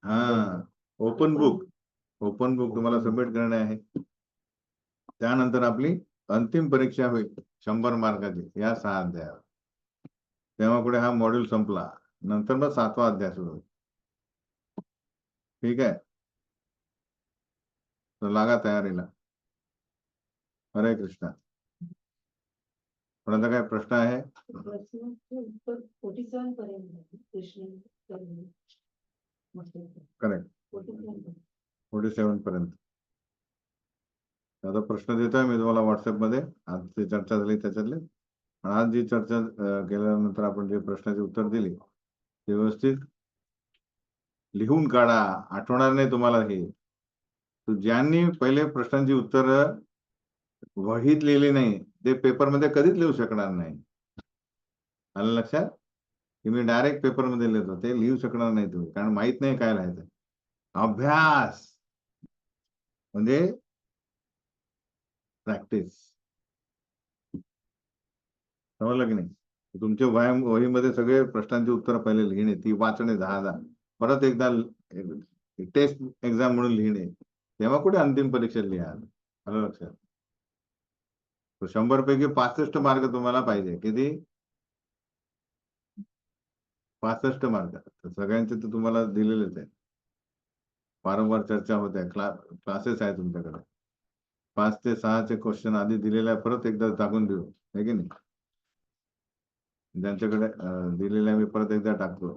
हा ओपन बुक, ओपन बुक तुम्हाला सबमिट करणे आहे. त्यानंतर आपली अंतिम परीक्षा होईल 100 मार्काची या 6 अध्यायावर. तेव्हा पुढे हा मॉड्यूल संपला, नंतर मग 7वा अध्याय सुरू होईल. ठीक आहे, तर लागा तयारीला. हरे कृष्णा. कोणाचा काय प्रश्न आहे? करेक्ट, 47 पर्यंत. आता प्रश्न देतोय मी तुम्हाला व्हॉट्सअपमध्ये, आज जी चर्चा झाली त्याच्यातले. आज जी चर्चा केल्यानंतर आपण जे प्रश्नाची उत्तर दिली ते व्यवस्थित लिहून काढा, आठवणार नाही तुम्हाला हे. ज्यांनी पहिले प्रश्नांची उत्तर वहीत लिहिली नाही ते पेपरमध्ये कधीच लिहू शकणार नाही. आलं लक्षात, की मी डायरेक्ट पेपरमध्ये लिहितो, ते लिहू शकणार नाही तुम्ही, कारण माहित नाही काय लिहायचं. अभ्यास म्हणजे प्रॅक्टिस, समजलं की नाही. तुमच्या वहीमध्ये सगळे प्रश्नांची उत्तर पहिले लिहिणे, ती वाचणे 10 परत एकदा टेस्ट एक्झाम म्हणून लिहिणे, तेव्हा कुठे अंतिम परीक्षेत लिहा. आलं लक्षात. 100 पैकी 65 मार्क तुम्हाला पाहिजे. किती? 65 मार्क. सगळ्यांचे तर तुम्हाला दिलेलेच आहे, वारंवार चर्चा होते, क्लासेस आहे तुमच्याकडे. 5 ते 6चे क्वेश्चन आधी दिलेले आहे, परत एकदा टाकून देऊ, आहे की नाही. ज्यांच्याकडे दिलेले आहे मी परत एकदा टाकतो.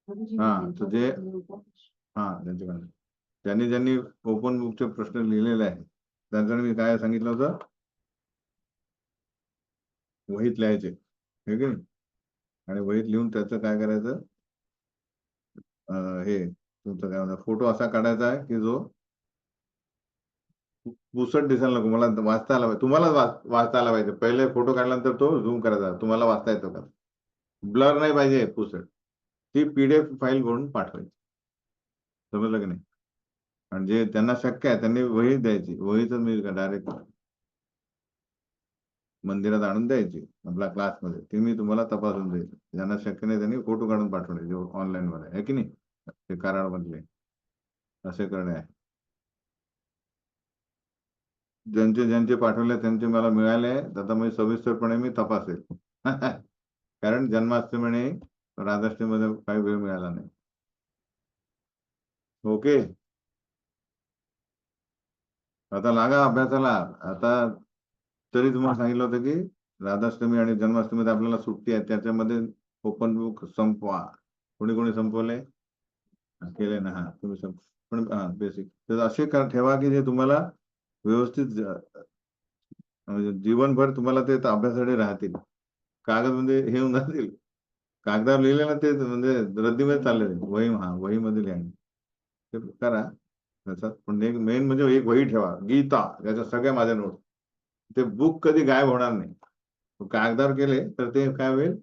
हा तर ते त्यांच्याकडे ज्यांनी ज्यांनी ओपन बुकचे प्रश्न लिहिलेले आहे त्यांच्याकडे मी काय सांगितलं होतं, वहीत लिहायचे, हे की नाही. आणि वहीत लिहून त्याचं काय करायचं, हे तुमचं काय म्हणतात, फोटो असा काढायचा आहे की जो पुसट दिसायला नको, मला वाचता आला पाहिजे, तुम्हाला वाचता आला पाहिजे. पहिले फोटो काढल्यानंतर तो झूम करायचा, तुम्हाला वाचता येतो का, ब्लर नाही पाहिजे पुसट. ती PDF फाईल करून पाठवायची, समजलं की नाही. आणि जे त्यांना शक्य आहे त्यांनी वही द्यायची, वहीच मी डायरेक्ट मंदिरात आणून द्यायची आपल्या क्लासमध्ये, ती मी तुम्हाला तपासून देईल. ज्यांना शक्य नाही त्यांनी फोटो काढून पाठवणे, जो ऑनलाईन वर आहे की नाही, ते कराड मधले असे करणे आहे. ज्यांचे ज्यांचे पाठवले त्यांचे मला मिळाले, आता मी सविस्तरपणे मी तपासेल. कारण जन्माष्टमी आणि राधाष्टमीमध्ये काही वेळ मिळाला नाही. ओके, आता लागा अभ्यासाला. आता तरी तुम्हाला सांगितलं होतं की राधाष्टमी आणि जन्माष्टमीमध्ये आपल्याला सुट्टी आहे, त्याच्यामध्ये ओपन बुक संपवा. कोणी कोणी संपवले केले ना, तुम्ही पण बेसिक तर असे ठेवा की जे तुम्हाला व्यवस्थित म्हणजे जीवनभर तुम्हाला ते अभ्यासासाठी राहतील. कागद म्हणजे हे होऊन जातील, कागदावर लिहिलेलं ते म्हणजे रद्दीमध्ये चालले वही, वहीमध्ये लिहा, ते करा त्याच्यात. पण एक मेन म्हणजे एक वही ठेवा, गीता, त्याच्या सगळ्या माझ्या नोट. ते बुक कधी गायब होणार नाही. कागदावर केले तर ते काय होईल,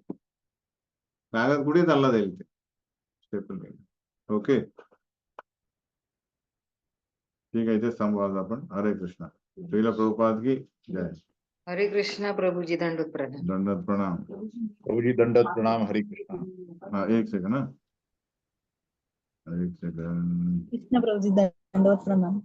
कागद कुठे चालला जाईल ते स्टेपल. ओके, ठीक आहे, इथेच थांबू आज आपण. हरे कृष्णा. श्रील प्रभुपाद की जय. हरे कृष्णा प्रभुजी, दंडवत प्रणाम. दंडवत प्रणाम. प्रभुजी दंडवत प्रणाम. हरे कृष्णा. हाँ, एक सेकंड ना, एक सेकंड. कृष्ण प्रभुजी, दंडवत प्रणाम.